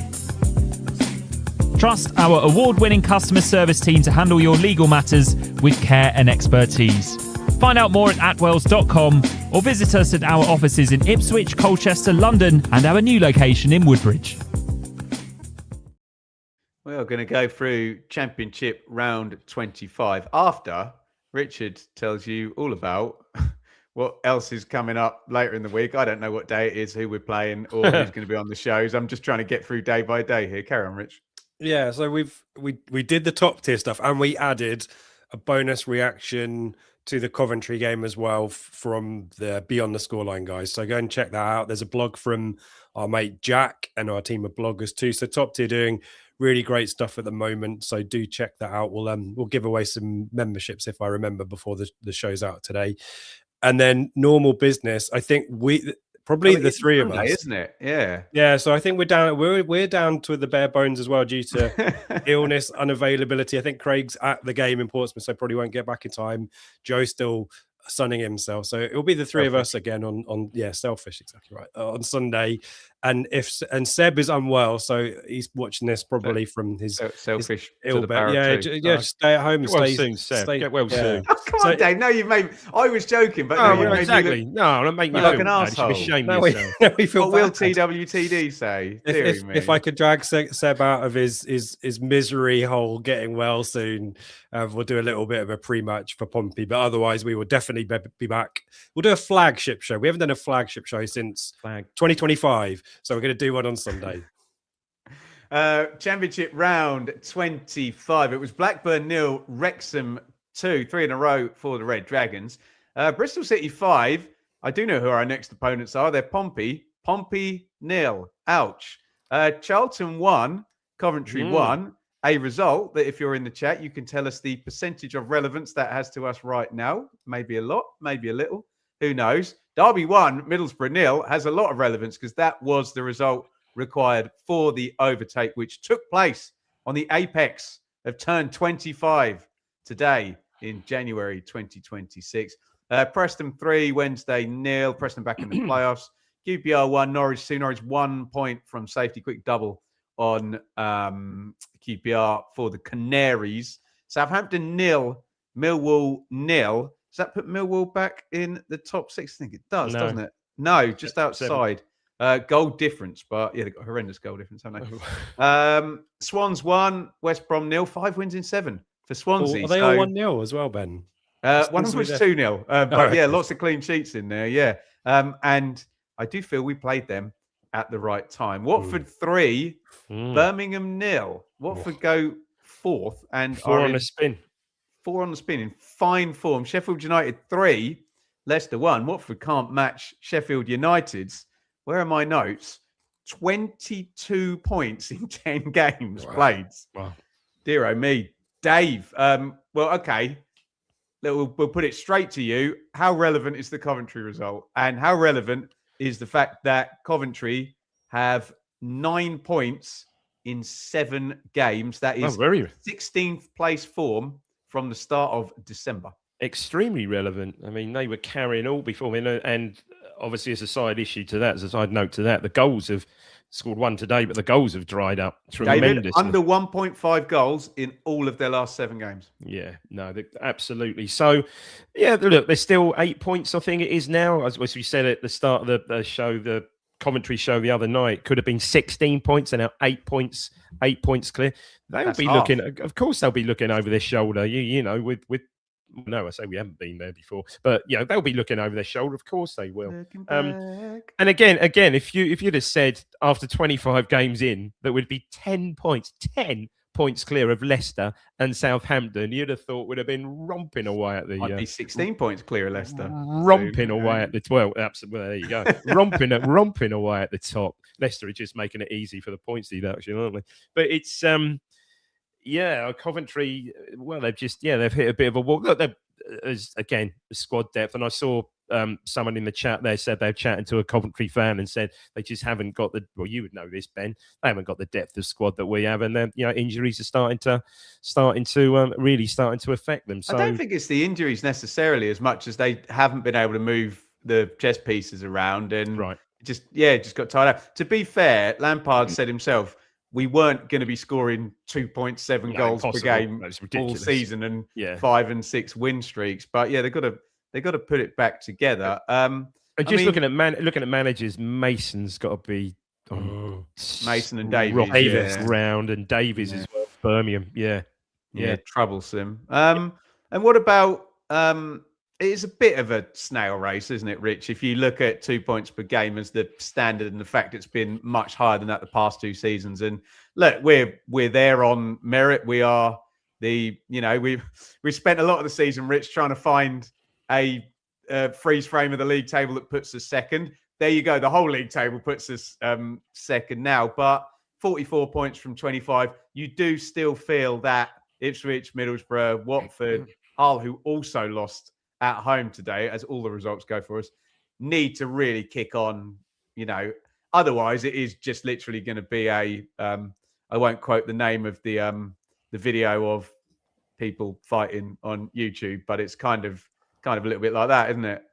[SPEAKER 4] Trust our award-winning customer service team to handle your legal matters with care and expertise. Find out more at atwells.com or visit us at our offices in Ipswich, Colchester, London, and our new location in Woodbridge.
[SPEAKER 1] We are going to go through Championship round 25 after Richard tells you all about what else is coming up later in the week. I don't know what day it is, who we're playing, or who's going to be on the shows. I'm just trying to get through day by day here. Carry on, Rich.
[SPEAKER 3] Yeah, so we did the top tier stuff, and we added a bonus reaction to the Coventry game as well from the Beyond the Scoreline guys. So go and check that out. There's a blog from our mate Jack and our team of bloggers too. So top tier doing really great stuff at the moment. So do check that out. We'll give away some memberships if I remember before the show's out today. And then normal business, I think the three of us,
[SPEAKER 1] isn't it?
[SPEAKER 3] Yeah. So I think we're down to the bare bones as well due to illness, unavailability. I think Craig's at the game in Portsmouth, so probably won't get back in time. Joe's still sunning himself, so it'll be the three of us again on selfish, exactly right, on Sunday. And Seb is unwell, so he's watching this probably from his
[SPEAKER 1] selfish
[SPEAKER 3] his ill bed. Just stay at home and stay
[SPEAKER 2] soon, Seb. Get well
[SPEAKER 3] soon.
[SPEAKER 1] Oh, come on, Dave. No, you made. I was joking, but
[SPEAKER 2] exactly. No, don't make me
[SPEAKER 1] look like an asshole.
[SPEAKER 2] Shame yourself.
[SPEAKER 1] What will TWTD say?
[SPEAKER 3] If I could drag Seb out of his misery hole, getting well soon, we'll do a little bit of a pre-match for Pompey. But otherwise, we will definitely be back. We'll do a flagship show. We haven't done a flagship show since 2025. So we're going to do one on Sunday.
[SPEAKER 1] Championship round 25. It was Blackburn 0, Wrexham 2, 3 in a row for the Red Dragons. Bristol City 5. I do know who our next opponents are. They're Pompey 0. Ouch. Charlton 1, Coventry 1. A result that if you're in the chat, you can tell us the percentage of relevance that has to us right now. Maybe a lot, maybe a little. Who knows? Derby 1, Middlesbrough 0 has a lot of relevance because that was the result required for the overtake, which took place on the apex of turn 25 today in January 2026. Preston 3, Wednesday 0. Preston back in the playoffs. QPR 1, Norwich 2. Norwich 1 point from safety. Quick double on QPR for the Canaries. Southampton 0, Millwall 0. Does that put Millwall back in the top 6? I think it does, doesn't it? No, just outside. Goal difference, but yeah, they've got a horrendous goal difference, haven't they? Swans 1, West Brom 0. 5 wins in 7 for Swansea.
[SPEAKER 3] Are they all 1-0 as well, Ben?
[SPEAKER 1] One of them was 2-0. But yeah, lots of clean sheets in there, yeah. And I do feel we played them at the right time. Watford 3, Birmingham 0. Watford go 4th and
[SPEAKER 2] 4 on a spin.
[SPEAKER 1] 4 on the spin in fine form. Sheffield United 3, Leicester 1. Watford can't match Sheffield United's. Where are my notes? 22 points in 10 games played. Wow. Dear oh me. Dave, well, okay. We'll put it straight to you. How relevant is the Coventry result? And how relevant is the fact that Coventry have 9 points in 7 games? That is 16th place form from the start of December.
[SPEAKER 2] Extremely relevant. I mean, they were carrying all before, and obviously as a side issue to that, as a side note to that, the goals have scored 1 today, but the goals have dried up tremendously.
[SPEAKER 1] David, under 1.5 goals in all of their last 7 games.
[SPEAKER 2] Yeah, no, absolutely. So, yeah, look, there's still 8 points, I think it is now. As we said at the start of the show, the commentary show the other night, could have been 16 points and now 8 points clear. They'll
[SPEAKER 1] That's
[SPEAKER 2] be
[SPEAKER 1] half.
[SPEAKER 2] looking, of course, they'll be looking over their shoulder. You know, with no, I say we haven't been there before, but you know, they'll be looking over their shoulder. Of course they will. And again, if you'd have said after 25 games in that would be 10 points clear of Leicester and Southampton, you'd have thought would have been romping away at the.
[SPEAKER 1] Might be 16 points clear of Leicester.
[SPEAKER 2] Romping away at the 12. Absolutely. Well, there you go. romping away at the top. Leicester are just making it easy for the points deduction, aren't they? But it's Coventry. Well, they've hit a bit of a wall. Look, again, the squad depth, and I saw someone in the chat there said they're chatting to a Coventry fan and said they just haven't got you would know this, Ben. They haven't got the depth of squad that we have, and then injuries are starting to really affect them. So
[SPEAKER 1] I don't think it's the injuries necessarily as much as they haven't been able to move the chess pieces around and just got tired out. To be fair, Lampard said himself, we weren't going to be scoring 2.7 goals per game all season and 5 and 6 win streaks. But yeah, they've got to put it back together.
[SPEAKER 2] Looking at managers, Mason's got to be
[SPEAKER 1] Mason and Davies
[SPEAKER 2] round, and Davies as well. Birmingham, yeah,
[SPEAKER 1] troublesome. And what about? It's a bit of a snail race, isn't it, Rich? If you look at 2 points per game as the standard, and the fact it's been much higher than that the past 2 seasons. And look, we're there on merit. We are we spent a lot of the season, Rich, trying to find a freeze frame of the league table that puts us second. There you go. The whole league table puts us second now, but 44 points from 25. You do still feel that Ipswich, Middlesbrough, Watford, Hull, who also lost at home today, as all the results go for us, need to really kick on. Otherwise it is just literally going to be I won't quote the name of the video of people fighting on YouTube, but it's kind of a little bit like that, isn't it?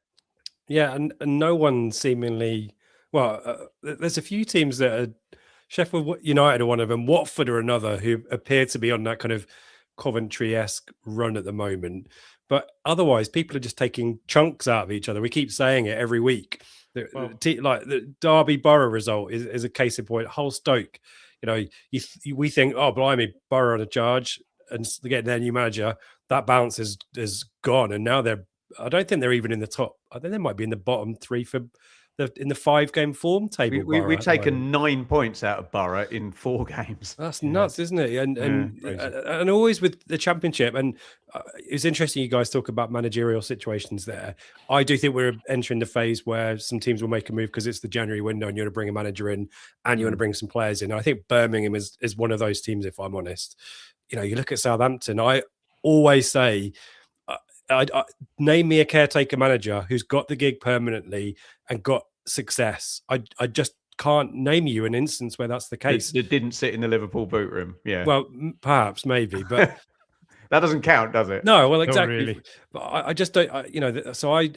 [SPEAKER 3] Yeah, and no one seemingly. There's a few teams that are Sheffield United are one of them, Watford are another, who appear to be on that kind of Coventry-esque run at the moment. But otherwise, people are just taking chunks out of each other. We keep saying it every week. Like the Derby Borough result is a case in point. Hull Stoke, we think, oh, blimey, Borough on a charge, and getting their new manager, that bounce is gone, and now I don't think they're even in the top. I think they might be in the bottom 3 in the 5-game form table.
[SPEAKER 1] We've taken 9 points out of Borough in 4 games.
[SPEAKER 3] That's nuts, isn't it? And always with the Championship. And it's interesting you guys talk about managerial situations there. I do think we're entering the phase where some teams will make a move because it's the January window and you want to bring a manager in and you want to bring some players in. I think Birmingham is one of those teams, if I'm honest. You look at Southampton. I always say, name me a caretaker manager who's got the gig permanently and got success. I just can't name you an instance where that's the case.
[SPEAKER 1] It didn't sit in the Liverpool boot room. Yeah.
[SPEAKER 3] Well, perhaps, maybe, but
[SPEAKER 1] that doesn't count, does it?
[SPEAKER 3] No. Well, exactly.
[SPEAKER 2] Not really.
[SPEAKER 3] But I just don't. So I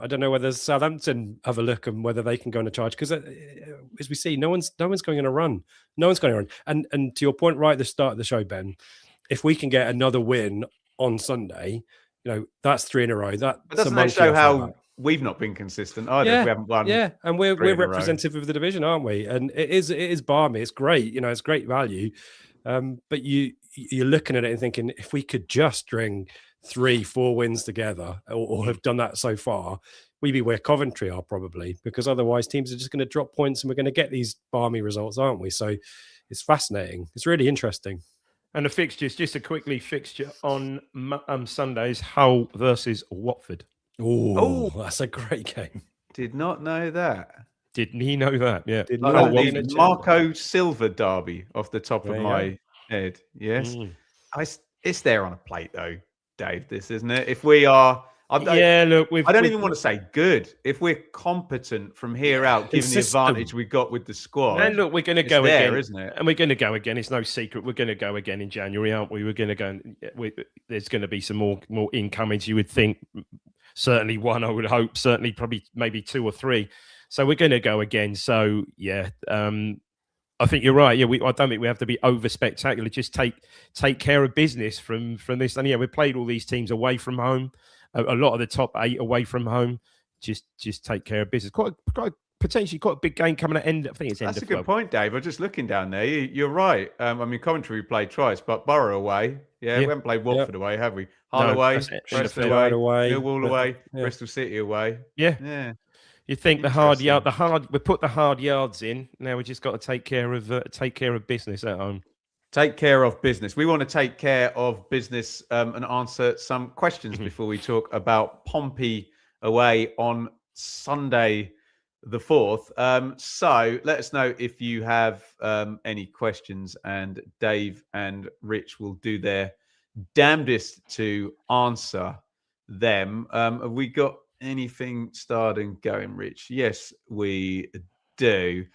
[SPEAKER 3] don't know whether Southampton have a look and whether they can go on a charge, because as we see, no one's going on a run. No one's going on. And to your point, right at the start of the show, Ben, if we can get another win on Sunday, that's 3 in a row. But
[SPEAKER 1] doesn't that show how we've not been consistent either? If we haven't won.
[SPEAKER 3] Yeah, and we're representative of the division, aren't we? And it is balmy. It's great. It's great value. But you're looking at it and thinking, if we could just string 3-4 wins together, or have done that so far, we'd be where Coventry are probably, because otherwise teams are just going to drop points and we're going to get these balmy results, aren't we? So it's fascinating. It's really interesting.
[SPEAKER 2] And the fixtures, just a quickly fixture on Sundays, Hull versus Watford.
[SPEAKER 3] Oh, that's a great game.
[SPEAKER 1] Did not know that.
[SPEAKER 2] Didn't he know that? Yeah.
[SPEAKER 1] The Marco Silva derby off the top of my head. Yes. It's there on a plate though, Dave, this, isn't it? If we are... I don't even want to say good. If we're competent from here out, given the advantage we've got with the squad,
[SPEAKER 2] and look, we're going to go again,
[SPEAKER 1] isn't it?
[SPEAKER 2] And we're going to go again. It's no secret. We're going to go again in January, aren't we? We're going to go. There's going to be some more incomings. You would think, certainly one. I would hope, certainly, probably, maybe 2 or 3. So we're going to go again. So yeah, I think you're right. Yeah, I don't think we have to be over spectacular. Just take care of business from this. And yeah, we played all these teams away from home. A lot of the top 8 away from home. Just take care of business. Quite potentially quite a big game coming at end. I think it's end
[SPEAKER 1] That's
[SPEAKER 2] of
[SPEAKER 1] a good point, Dave. I'm just looking down there. You're right. I mean, Coventry we played twice, but Borough away. Yeah, we haven't played Watford away, have we? Hull away,
[SPEAKER 2] that's it. End of
[SPEAKER 1] Preston
[SPEAKER 2] Feb.
[SPEAKER 1] away, Millwall away,
[SPEAKER 3] Yeah.
[SPEAKER 1] Bristol City away.
[SPEAKER 2] Yeah.
[SPEAKER 1] Yeah.
[SPEAKER 2] You think the hard
[SPEAKER 1] Interesting.
[SPEAKER 2] we put the hard yards in. Now we just got to take care of business at home.
[SPEAKER 1] Take care of business. We want to take care of business and answer some questions before we talk about Pompey away on Sunday the 4th. So let us know if you have any questions, and Dave and Rich will do their damnedest to answer them. Have we got anything starting going, Rich? Yes, we do.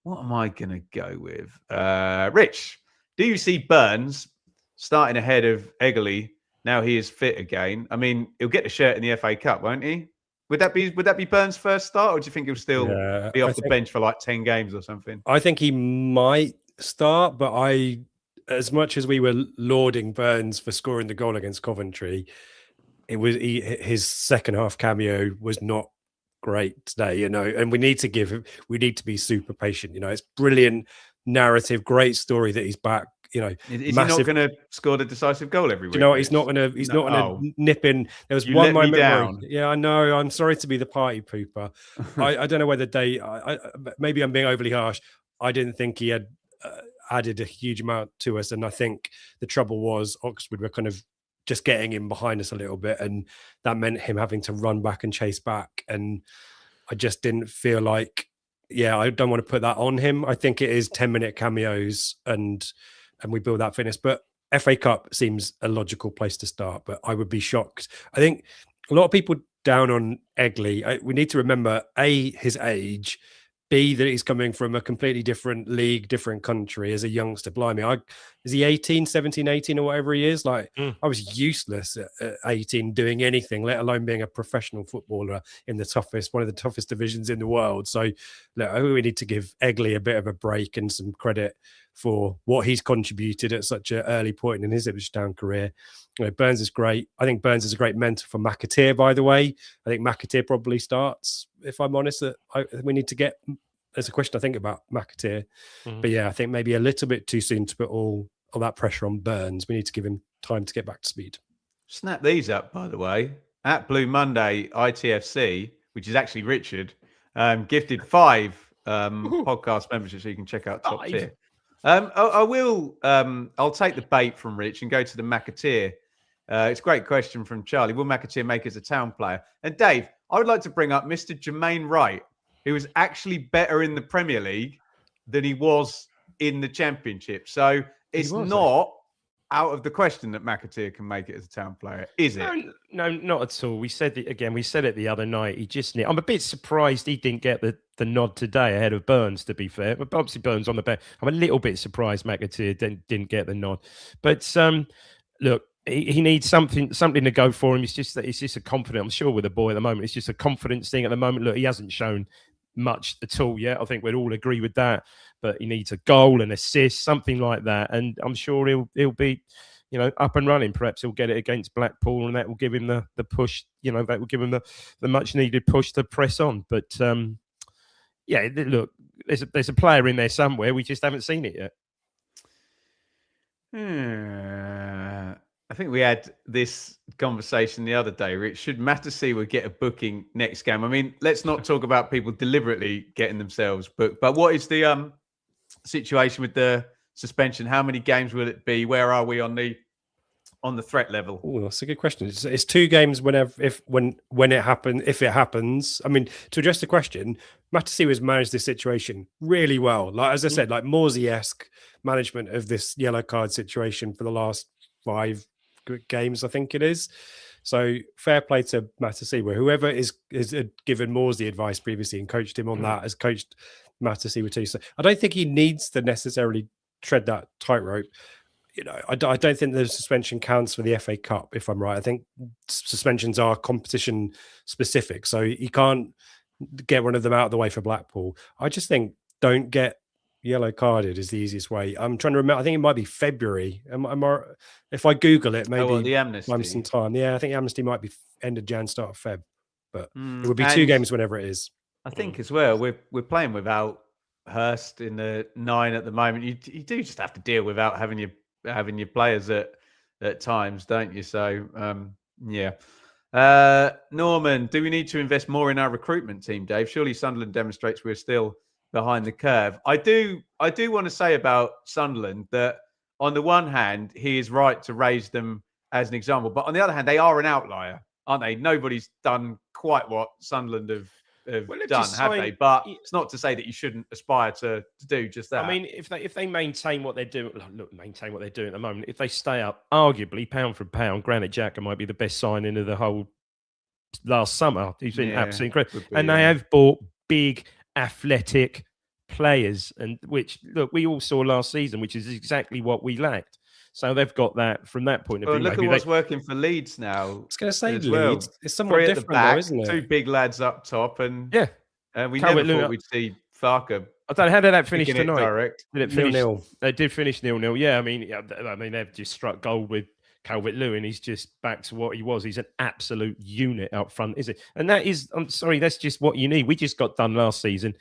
[SPEAKER 1] What am I going to go with? Rich, do you see Burns starting ahead of Egley now he is fit again? I mean, he'll get the shirt in the FA Cup, won't he? Would that be Burns' first start, or do you think he'll still be off the bench for like 10 games or something?
[SPEAKER 3] I think he might start, but as much as we were lauding Burns for scoring the goal against Coventry, his second half cameo was not great today, and we need to be super patient. It's brilliant narrative, great story that he's back. Is
[SPEAKER 1] he not going to score the decisive goal every week?
[SPEAKER 3] Do you know what? He's not going to nip in. There was one moment where yeah, I know. I'm sorry to be the party pooper. I don't know whether maybe I'm being overly harsh. I didn't think he had added a huge amount to us, and I think the trouble was Oxford were kind of just getting in behind us a little bit, and that meant him having to run back and chase back. And I just didn't feel like, I don't want to put that on him. I think it is 10-minute cameos, and we build that fitness. But FA Cup seems a logical place to start, but I would be shocked. I think a lot of people down on Egley. We need to remember, A, his age, B, that he's coming from a completely different league, different country as a youngster. Blimey, is he 18, 17, 18 or whatever he is? Like, I was useless at 18 doing anything, let alone being a professional footballer in one of the toughest divisions in the world. So look, we need to give Egley a bit of a break and some credit for what he's contributed at such an early point in his Ipswich Town career. Burns is great. I think Burns is a great mentor for McAteer, by the way. I think McAteer probably starts, if I'm honest. We need to get... There's a question I think about McAteer. But I think maybe a little bit too soon to put all that pressure on Burns. We need to give him time to get back to speed.
[SPEAKER 1] Snap these up, by the way. At Blue Monday ITFC, which is actually Richard, gifted 5 podcast memberships, so you can check out Top Tier. I'll take the bait from Rich and go to the McAteer. It's a great question from Charlie. Will McAteer make us a Town player? And Dave, I would like to bring up Mr. Jermaine Wright, who was actually better in the Premier League than he was in the Championship. So it's not out of the question that McAteer can make it as a Town player, is it?
[SPEAKER 2] No, not at all. We said it again. We said it the other night. I'm a bit surprised he didn't get the nod today ahead of Burns, to be fair. But obviously Burns on the bench. I'm a little bit surprised McAteer didn't get the nod. But look, he needs something to go for him. It's just a confidence. I'm sure with the boy at the moment, it's just a confidence thing at the moment. Look, he hasn't shown much at all yet. I think we'd all agree with that. But he needs a goal, an assist, something like that. And I'm sure he'll be, up and running. Perhaps he'll get it against Blackpool, and that will give him the push. That will give him the much needed push to press on. But look, there's a player in there somewhere. We just haven't seen it yet.
[SPEAKER 1] I think we had this conversation the other day, Rich. Should Mattersewa get a booking next game? I mean, let's not talk about people deliberately getting themselves booked. But what is the situation with the suspension? How many games will it be? Where are we on the threat level?
[SPEAKER 3] Oh, that's a good question. It's 2 games if it happens. I mean, to address the question, Mattersewa has managed this situation really well. Like, as I said, like Morsey-esque management of this yellow card situation for the last 5 games, I think it is. So fair play to Mattersewa. Whoever is given Morsey advice previously and coached him on that has coached Mattersewa too. So I don't think he needs to necessarily tread that tightrope. I don't think the suspension counts for the FA Cup, if I'm right. I think suspensions are competition specific, so you can't get one of them out of the way for Blackpool. I just think don't get yellow carded is the easiest way. I'm trying to remember. I think it might be February. If I Google it, maybe
[SPEAKER 1] the amnesty.
[SPEAKER 3] I'm some time. Yeah, I think amnesty might be end of Jan, start of Feb. But it would be 2 games whenever it is.
[SPEAKER 1] I think as well, we're playing without Hurst in the 9 at the moment. You do just have to deal without having your players at times, don't you? So yeah. Norman, do we need to invest more in our recruitment team, Dave? Surely Sunderland demonstrates we're still behind the curve. I do want to say about Sunderland that on the one hand, he is right to raise them as an example, but on the other hand, they are an outlier, aren't they? Nobody's done quite what Sunderland have done, have they? But it's not to say that you shouldn't aspire to do just that.
[SPEAKER 2] I mean, if they maintain what they're doing, maintain what they're doing at the moment. If they stay up, arguably pound for pound, Granit Xhaka might be the best signing of the whole last summer. He's been absolutely incredible, and they have bought big, athletic players, and which we all saw last season, which is exactly what we lacked. So they've got that from that point of view.
[SPEAKER 1] Look at what's working for Leeds now. I
[SPEAKER 3] was going to say Leeds. It's somewhat different, though, isn't it?
[SPEAKER 1] 2 big lads up top, and we
[SPEAKER 2] Calvert
[SPEAKER 1] never thought we'd see Farker.
[SPEAKER 2] I don't know, how did that finish tonight?
[SPEAKER 1] Direct.
[SPEAKER 2] Did it finish
[SPEAKER 3] 0-0?
[SPEAKER 2] They did finish 0-0. Yeah, I mean they've just struck gold with Calvert-Lewin. He's just back to what he was. He's an absolute unit up front, is it? And that is, I'm sorry, that's just what you need. We just got done last season,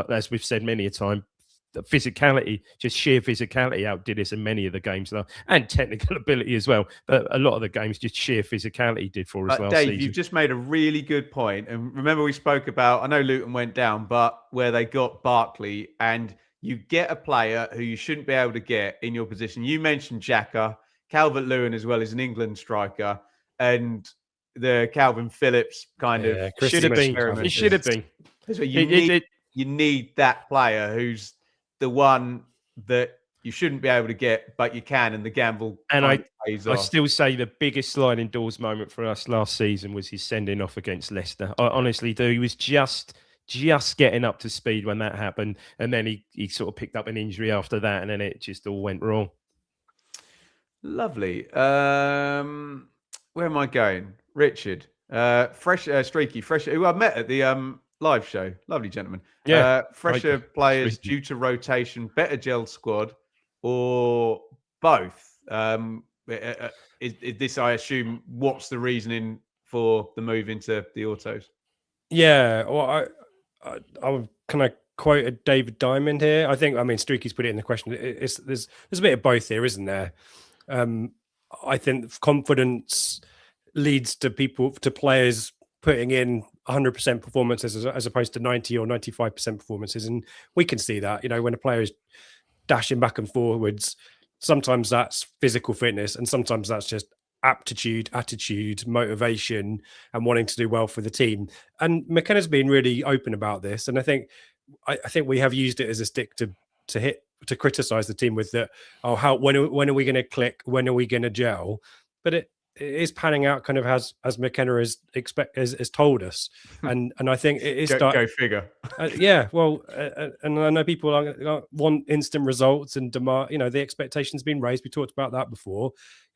[SPEAKER 2] as we've said many a time. The physicality, just sheer physicality outdid us in many of the games, and technical ability as well. But a lot of the games, just sheer physicality did for us last season.
[SPEAKER 1] Dave, you've just made a really good point. And remember, we spoke about, I know Luton went down, but where they got Barkley, and you get a player who you shouldn't be able to get in your position. You mentioned Xhaka, Calvert-Lewin as well as an England striker, and the Calvin Phillips kind of
[SPEAKER 2] should have been. It should have been.
[SPEAKER 1] You need that player who's the one that you shouldn't be able to get, but you can, and the gamble.
[SPEAKER 2] And I still say the biggest sliding doors moment for us last season was his sending off against Leicester. I honestly do. He was just getting up to speed when that happened, and then he sort of picked up an injury after that, and then it just all went wrong.
[SPEAKER 1] Lovely. Where am I going? Richard, streaky, who I met at the live show. Lovely gentleman. Fresher players due to rotation, better gelled squad, or both? Is this, I assume, what's the reasoning for the move into the autos?
[SPEAKER 3] Yeah, well, can I quote a David Diamond here? Streaky's put it in the question. There's a bit of both here, isn't there? I think confidence leads to players putting in 100% performances as opposed to 90 or 95% performances. And we can see that, when a player is dashing back and forwards, sometimes that's physical fitness and sometimes that's just aptitude, attitude, motivation, and wanting to do well for the team. And McKenna's been really open about this. And I think we have used it as a stick to criticize the team with that. When are we going to click? When are we going to gel? But it is panning out kind of as McKenna has told us, and I think it is
[SPEAKER 1] go figure.
[SPEAKER 3] And I know people want instant results and demand. The expectations been raised. We talked about that before.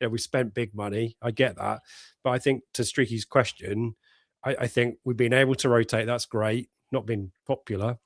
[SPEAKER 3] We spent big money. I get that, but I think to Streaky's question, I think we've been able to rotate. That's great. Not been popular.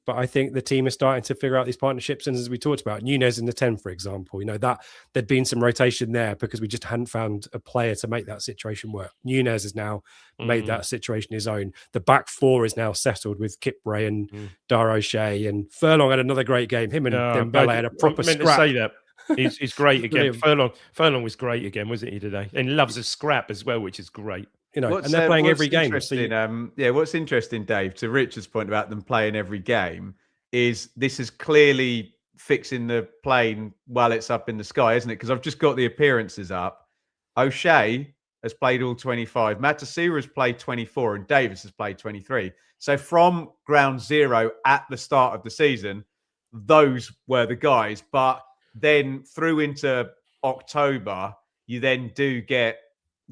[SPEAKER 3] But I think the team is starting to figure out these partnerships. And as we talked about, Nunez in the 10, for example, that there'd been some rotation there because we just hadn't found a player to make that situation work. Nunez has now made that situation his own. The back four is now settled with Kipre and Dar O'Shea, and Furlong had another great game. Him and Dembele had a proper scrap.
[SPEAKER 2] To say that. He's great again. Furlong was great again, wasn't he, today? And loves a scrap as well, which is great.
[SPEAKER 3] And they're playing every game.
[SPEAKER 1] What's interesting, Dave, to Richard's point about them playing every game, is this is clearly fixing the plane while it's up in the sky, isn't it? Because I've just got the appearances up. O'Shea has played all 25. Matasira has played 24 and Davis has played 23. So from ground zero at the start of the season, those were the guys. But then through into October, you then do get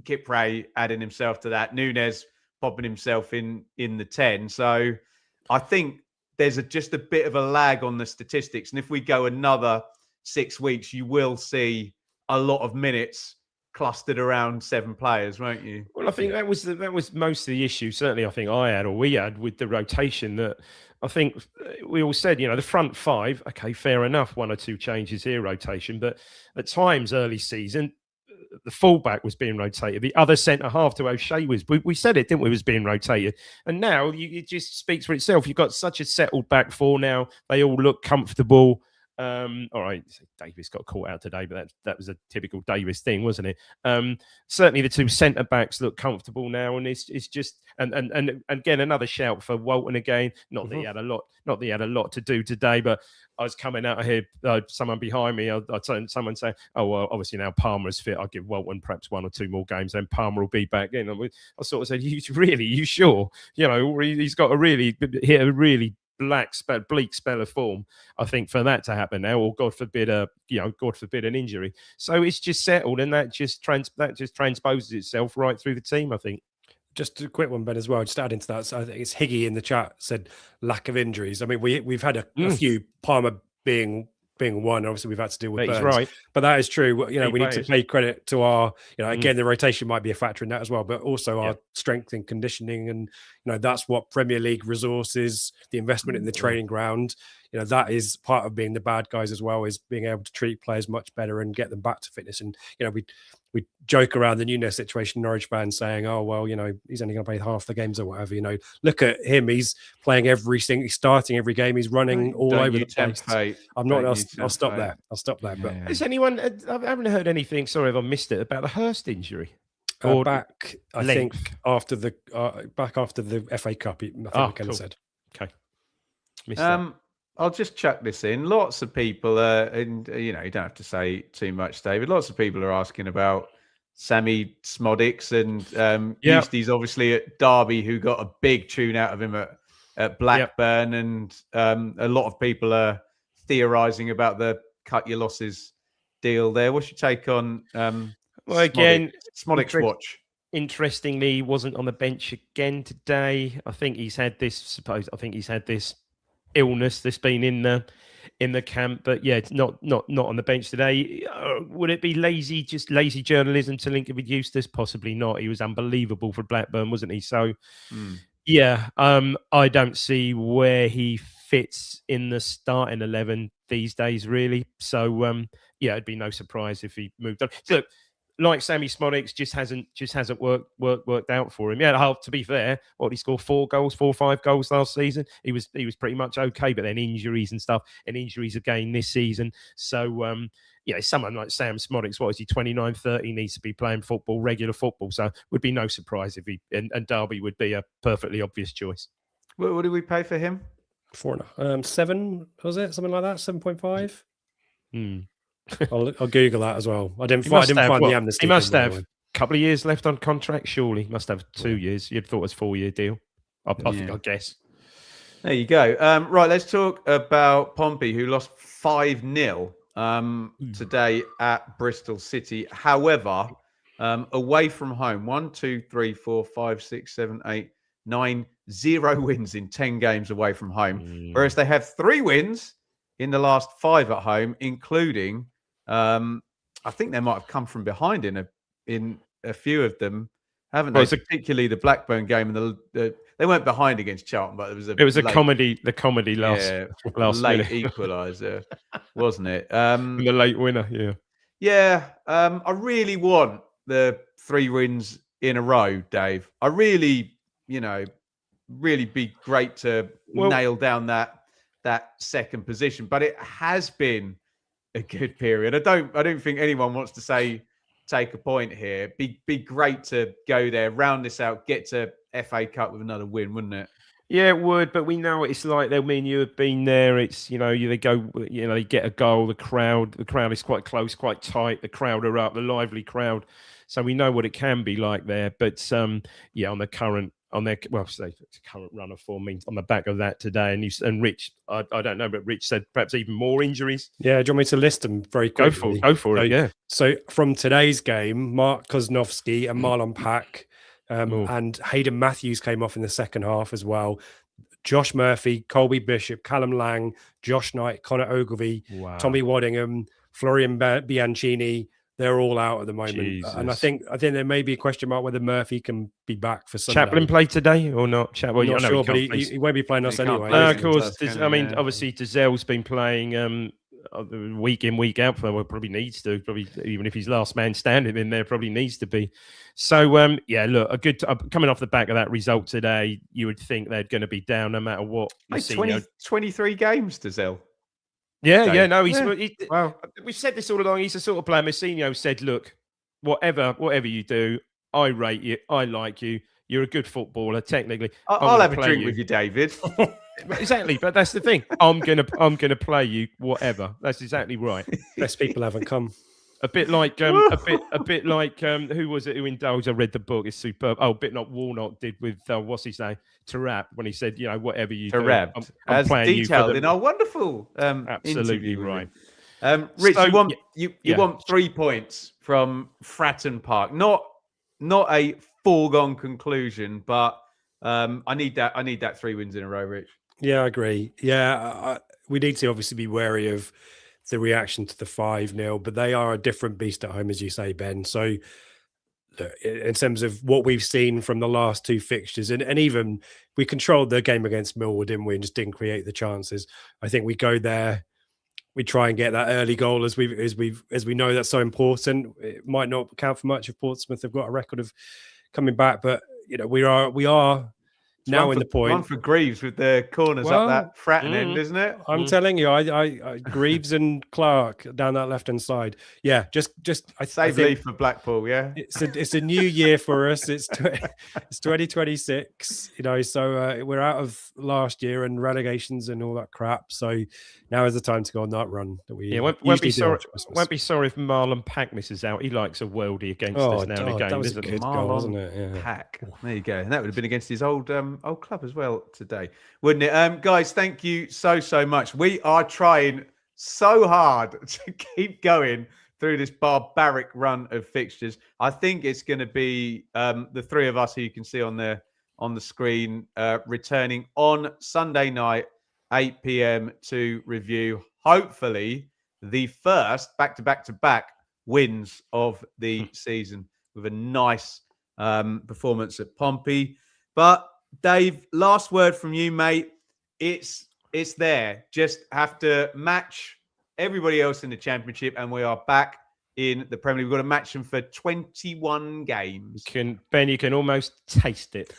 [SPEAKER 1] Kipre adding himself to that, Nunez popping himself in the 10. So I think there's just a bit of a lag on the statistics. And if we go another 6 weeks, you will see a lot of minutes clustered around 7 players, won't you?
[SPEAKER 2] Well, I think that was most of the issue. Certainly, I think we had with the rotation. That I think we all said, the front 5, okay, fair enough, 1 or 2 changes here, rotation. But at times early season, the fullback was being rotated. The other centre half to O'Shea we said it, didn't we, was being rotated. And now it just speaks for itself. You've got such a settled back four now. They all look comfortable. All right, Davis got caught out today, but that was a typical Davis thing, wasn't it? Certainly the two centre backs look comfortable now, and it's just and again another shout for Walton again. Not that he had a lot to do today, but I was coming out of here, someone behind me, I'd someone say, "Oh well, obviously now Palmer's fit. I'll give Walton perhaps 1 or 2 more games, then Palmer will be back in." I sort of said, "You sure? You know, he's got hit a really bleak spell of form, I think, for that to happen now, or God forbid an injury." So it's just settled, and that just transposes itself right through the team, I think.
[SPEAKER 3] Just a quick one, Ben, as well. Just adding to that, so I think it's Higgy in the chat said lack of injuries. I mean, we've had a few, Palmer being one. Obviously, we've had to deal with Burns,
[SPEAKER 2] right,
[SPEAKER 3] but that is true. You know, we need to pay credit to our, again, the rotation might be a factor in that as well, but also our strength and conditioning, and that's what Premier League resources, the investment in the training ground. That is part of being the bad guys as well, is being able to treat players much better and get them back to fitness. And we joke around the Nunes situation, Norwich fans saying, "Oh well, he's only going to play half the games or whatever." Look at him; he's playing he's starting every game, he's running all over the place. I'm not. I'll stop there. Yeah.
[SPEAKER 2] But has anyone? I haven't heard anything. Sorry if I missed it, about the Hurst injury.
[SPEAKER 3] Back, I think after the FA Cup, I think McKenna said.
[SPEAKER 2] Okay. Missed that.
[SPEAKER 1] I'll just chuck this in. Lots of people, and you don't have to say too much, David. Lots of people are asking about Sammy Smodics, and Eustie's obviously at Derby, who got a big tune out of him at Blackburn, and a lot of people are theorising about the cut your losses deal there. What's your take on?
[SPEAKER 2] Well, again,
[SPEAKER 1] Smodics watch.
[SPEAKER 2] Interestingly, he wasn't on the bench again today. I think he's had this illness that's been in the camp, but it's not on the bench today. Would it be lazy journalism to link it with Eustace? Possibly not. He was unbelievable for Blackburn, wasn't he? So I don't see where he fits in the starting 11 these days, really. So it'd be no surprise if he moved on. So, look, like Sammy Smodics, just hasn't worked out for him. Yeah, to be fair, he scored 4 or 5 goals last season. He was pretty much okay, but then injuries again this season. So someone like Sam Smodics, what is he, 29, 30, needs to be playing football, regular football. So would be no surprise if he and Derby would be a perfectly obvious choice.
[SPEAKER 1] What did we pay for him?
[SPEAKER 3] 7, was it, something like that? 7.5. I'll Google that as well. I didn't find the amnesty.
[SPEAKER 2] He must have a couple of years left on contract, surely. Must have 2 years. You'd thought it was a 4-year deal. I guess.
[SPEAKER 1] There you go. Right, let's talk about Pompey, who lost 5-0 today at Bristol City. However, away from home, 1, 2, 3, 4, 5, 6, 7, 8, 9, 0 wins in 10 games away from home. Whereas they have 3 wins in the last 5 at home, including I think they might have come from behind in a few of them, haven't they? Particularly the Blackburn game, and they weren't behind against Charlton, but it was a comedy
[SPEAKER 2] last
[SPEAKER 1] late
[SPEAKER 2] minute
[SPEAKER 1] equaliser, wasn't it?
[SPEAKER 2] The late winner,
[SPEAKER 1] I really want the 3 wins in a row, Dave. I really be great to nail down that second position, but it has been a good period. I don't think anyone wants to take a point here. Be great to go there, round this out, get to FA Cup with another win, wouldn't it?
[SPEAKER 2] Yeah, it would, but we know what it's like. I mean, you have been there. It's they go, they get a goal. The crowd is quite close, quite tight. The crowd are up, the lively crowd. So we know what it can be like there. But on their current run of form, means on the back of that today, and Rich, I don't know, but Rich said perhaps even more injuries.
[SPEAKER 3] Yeah, do you want me to list them very quickly?
[SPEAKER 2] Go for it. Yeah.
[SPEAKER 3] So from today's game, Mark Koznovsky and Marlon Pack and Hayden Matthews came off in the second half as well. Josh Murphy, Colby Bishop, Callum Lang, Josh Knight, Connor Ogilvie, Tommy Waddingham, Florian Bianchini. They're all out at the moment, and I think there may be a question mark whether Murphy can be back for Sunday.
[SPEAKER 2] Chaplin play today or not?
[SPEAKER 3] Not sure, but he won't be playing us anyway.
[SPEAKER 2] Of course. Obviously, Dezel's been playing week in, week out for probably needs to. Probably even if he's last man standing in there, probably needs to be. So yeah, look, a good coming off the back of that result today, you would think they're going to be down no matter what.
[SPEAKER 1] 23 games, Dazelle.
[SPEAKER 2] Yeah, no,
[SPEAKER 1] Wow.
[SPEAKER 2] We've said this all along. He's the sort of player. Mousinho said, "Look, whatever you do, I rate you. I like you. You're a good footballer. Technically,
[SPEAKER 1] I'll have a drink with you, David."
[SPEAKER 2] Exactly, but that's the thing. I'm gonna play you. Whatever. That's exactly right.
[SPEAKER 3] Best people haven't come.
[SPEAKER 2] A bit like who was it who indulged? I read the book. It's superb. Oh, bit like Warnock did with what's his name, Tarab, when he said, whatever you do, I'm
[SPEAKER 1] as
[SPEAKER 2] playing
[SPEAKER 1] detailed
[SPEAKER 2] you
[SPEAKER 1] in our wonderful
[SPEAKER 2] absolutely
[SPEAKER 1] interview
[SPEAKER 2] right.
[SPEAKER 1] Rich,
[SPEAKER 2] So,
[SPEAKER 1] you want 3 points from Fratton Park. Not a foregone conclusion, but I need that 3 wins in a row, Rich.
[SPEAKER 3] Yeah, I agree. Yeah, we need to obviously be wary of the reaction to the 5-0, but they are a different beast at home, as you say, Ben. So in terms of what we've seen from the last 2 fixtures, and even we controlled the game against Millwall, didn't we, and just didn't create the chances. I think we go there, we try and get that early goal as we know that's so important. It might not count for much if Portsmouth have got a record of coming back, but we are now in the point.
[SPEAKER 1] One for Greaves with the corners up that Fratton end, isn't it?
[SPEAKER 3] I'm telling you, I Greaves and Clark down that left hand side. Yeah, I
[SPEAKER 1] save Leaf for Blackpool. Yeah,
[SPEAKER 3] it's a new year for us. It's 2026. So we're out of last year and relegations and all that crap. So now is the time to go on that run that we
[SPEAKER 2] won't be sorry if Marlon Pack misses out. He likes a worldie against us now and again.
[SPEAKER 3] That was a good goal, wasn't it? Yeah.
[SPEAKER 1] Pack. There you go. And that would have been against his old club as well today, wouldn't it? Guys, thank you so much. We are trying so hard to keep going through this barbaric run of fixtures. I think it's going to be the 3 of us who you can see on the screen returning on Sunday night, 8 p.m. to review hopefully the first back-to-back wins of the season with a nice performance at Pompey. But Dave, last word from you, mate. It's there. Just have to match everybody else in the Championship, and we are back in the Premier League. We've got to match them for 21 games.
[SPEAKER 2] Ben, you can almost taste it.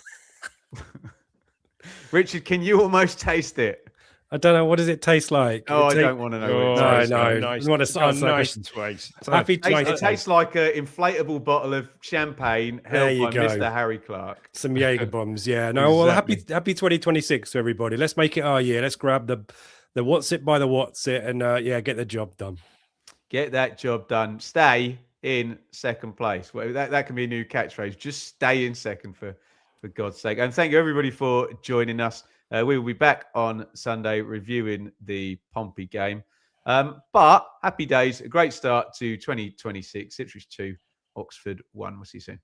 [SPEAKER 1] Richard, can you almost taste it?
[SPEAKER 3] I don't know. What does it taste like?
[SPEAKER 1] I don't want to know.
[SPEAKER 3] No.
[SPEAKER 2] Nice.
[SPEAKER 3] What a
[SPEAKER 2] nice taste.
[SPEAKER 3] Happy
[SPEAKER 1] it tastes like an inflatable bottle of champagne held by Mr. Harry Clark.
[SPEAKER 3] Some Jaeger bombs. Yeah. No.
[SPEAKER 1] Exactly.
[SPEAKER 3] Well, happy 2026 to everybody. Let's make it our year. Let's grab the what's it by the what's it and get the job done.
[SPEAKER 1] Get that job done. Stay in second place. Well, that can be a new catchphrase. Just stay in second for God's sake. And thank you everybody for joining us. We will be back on Sunday reviewing the Pompey game. But happy days, a great start to 2026. Ipswich 2, Oxford 1. We'll see you soon.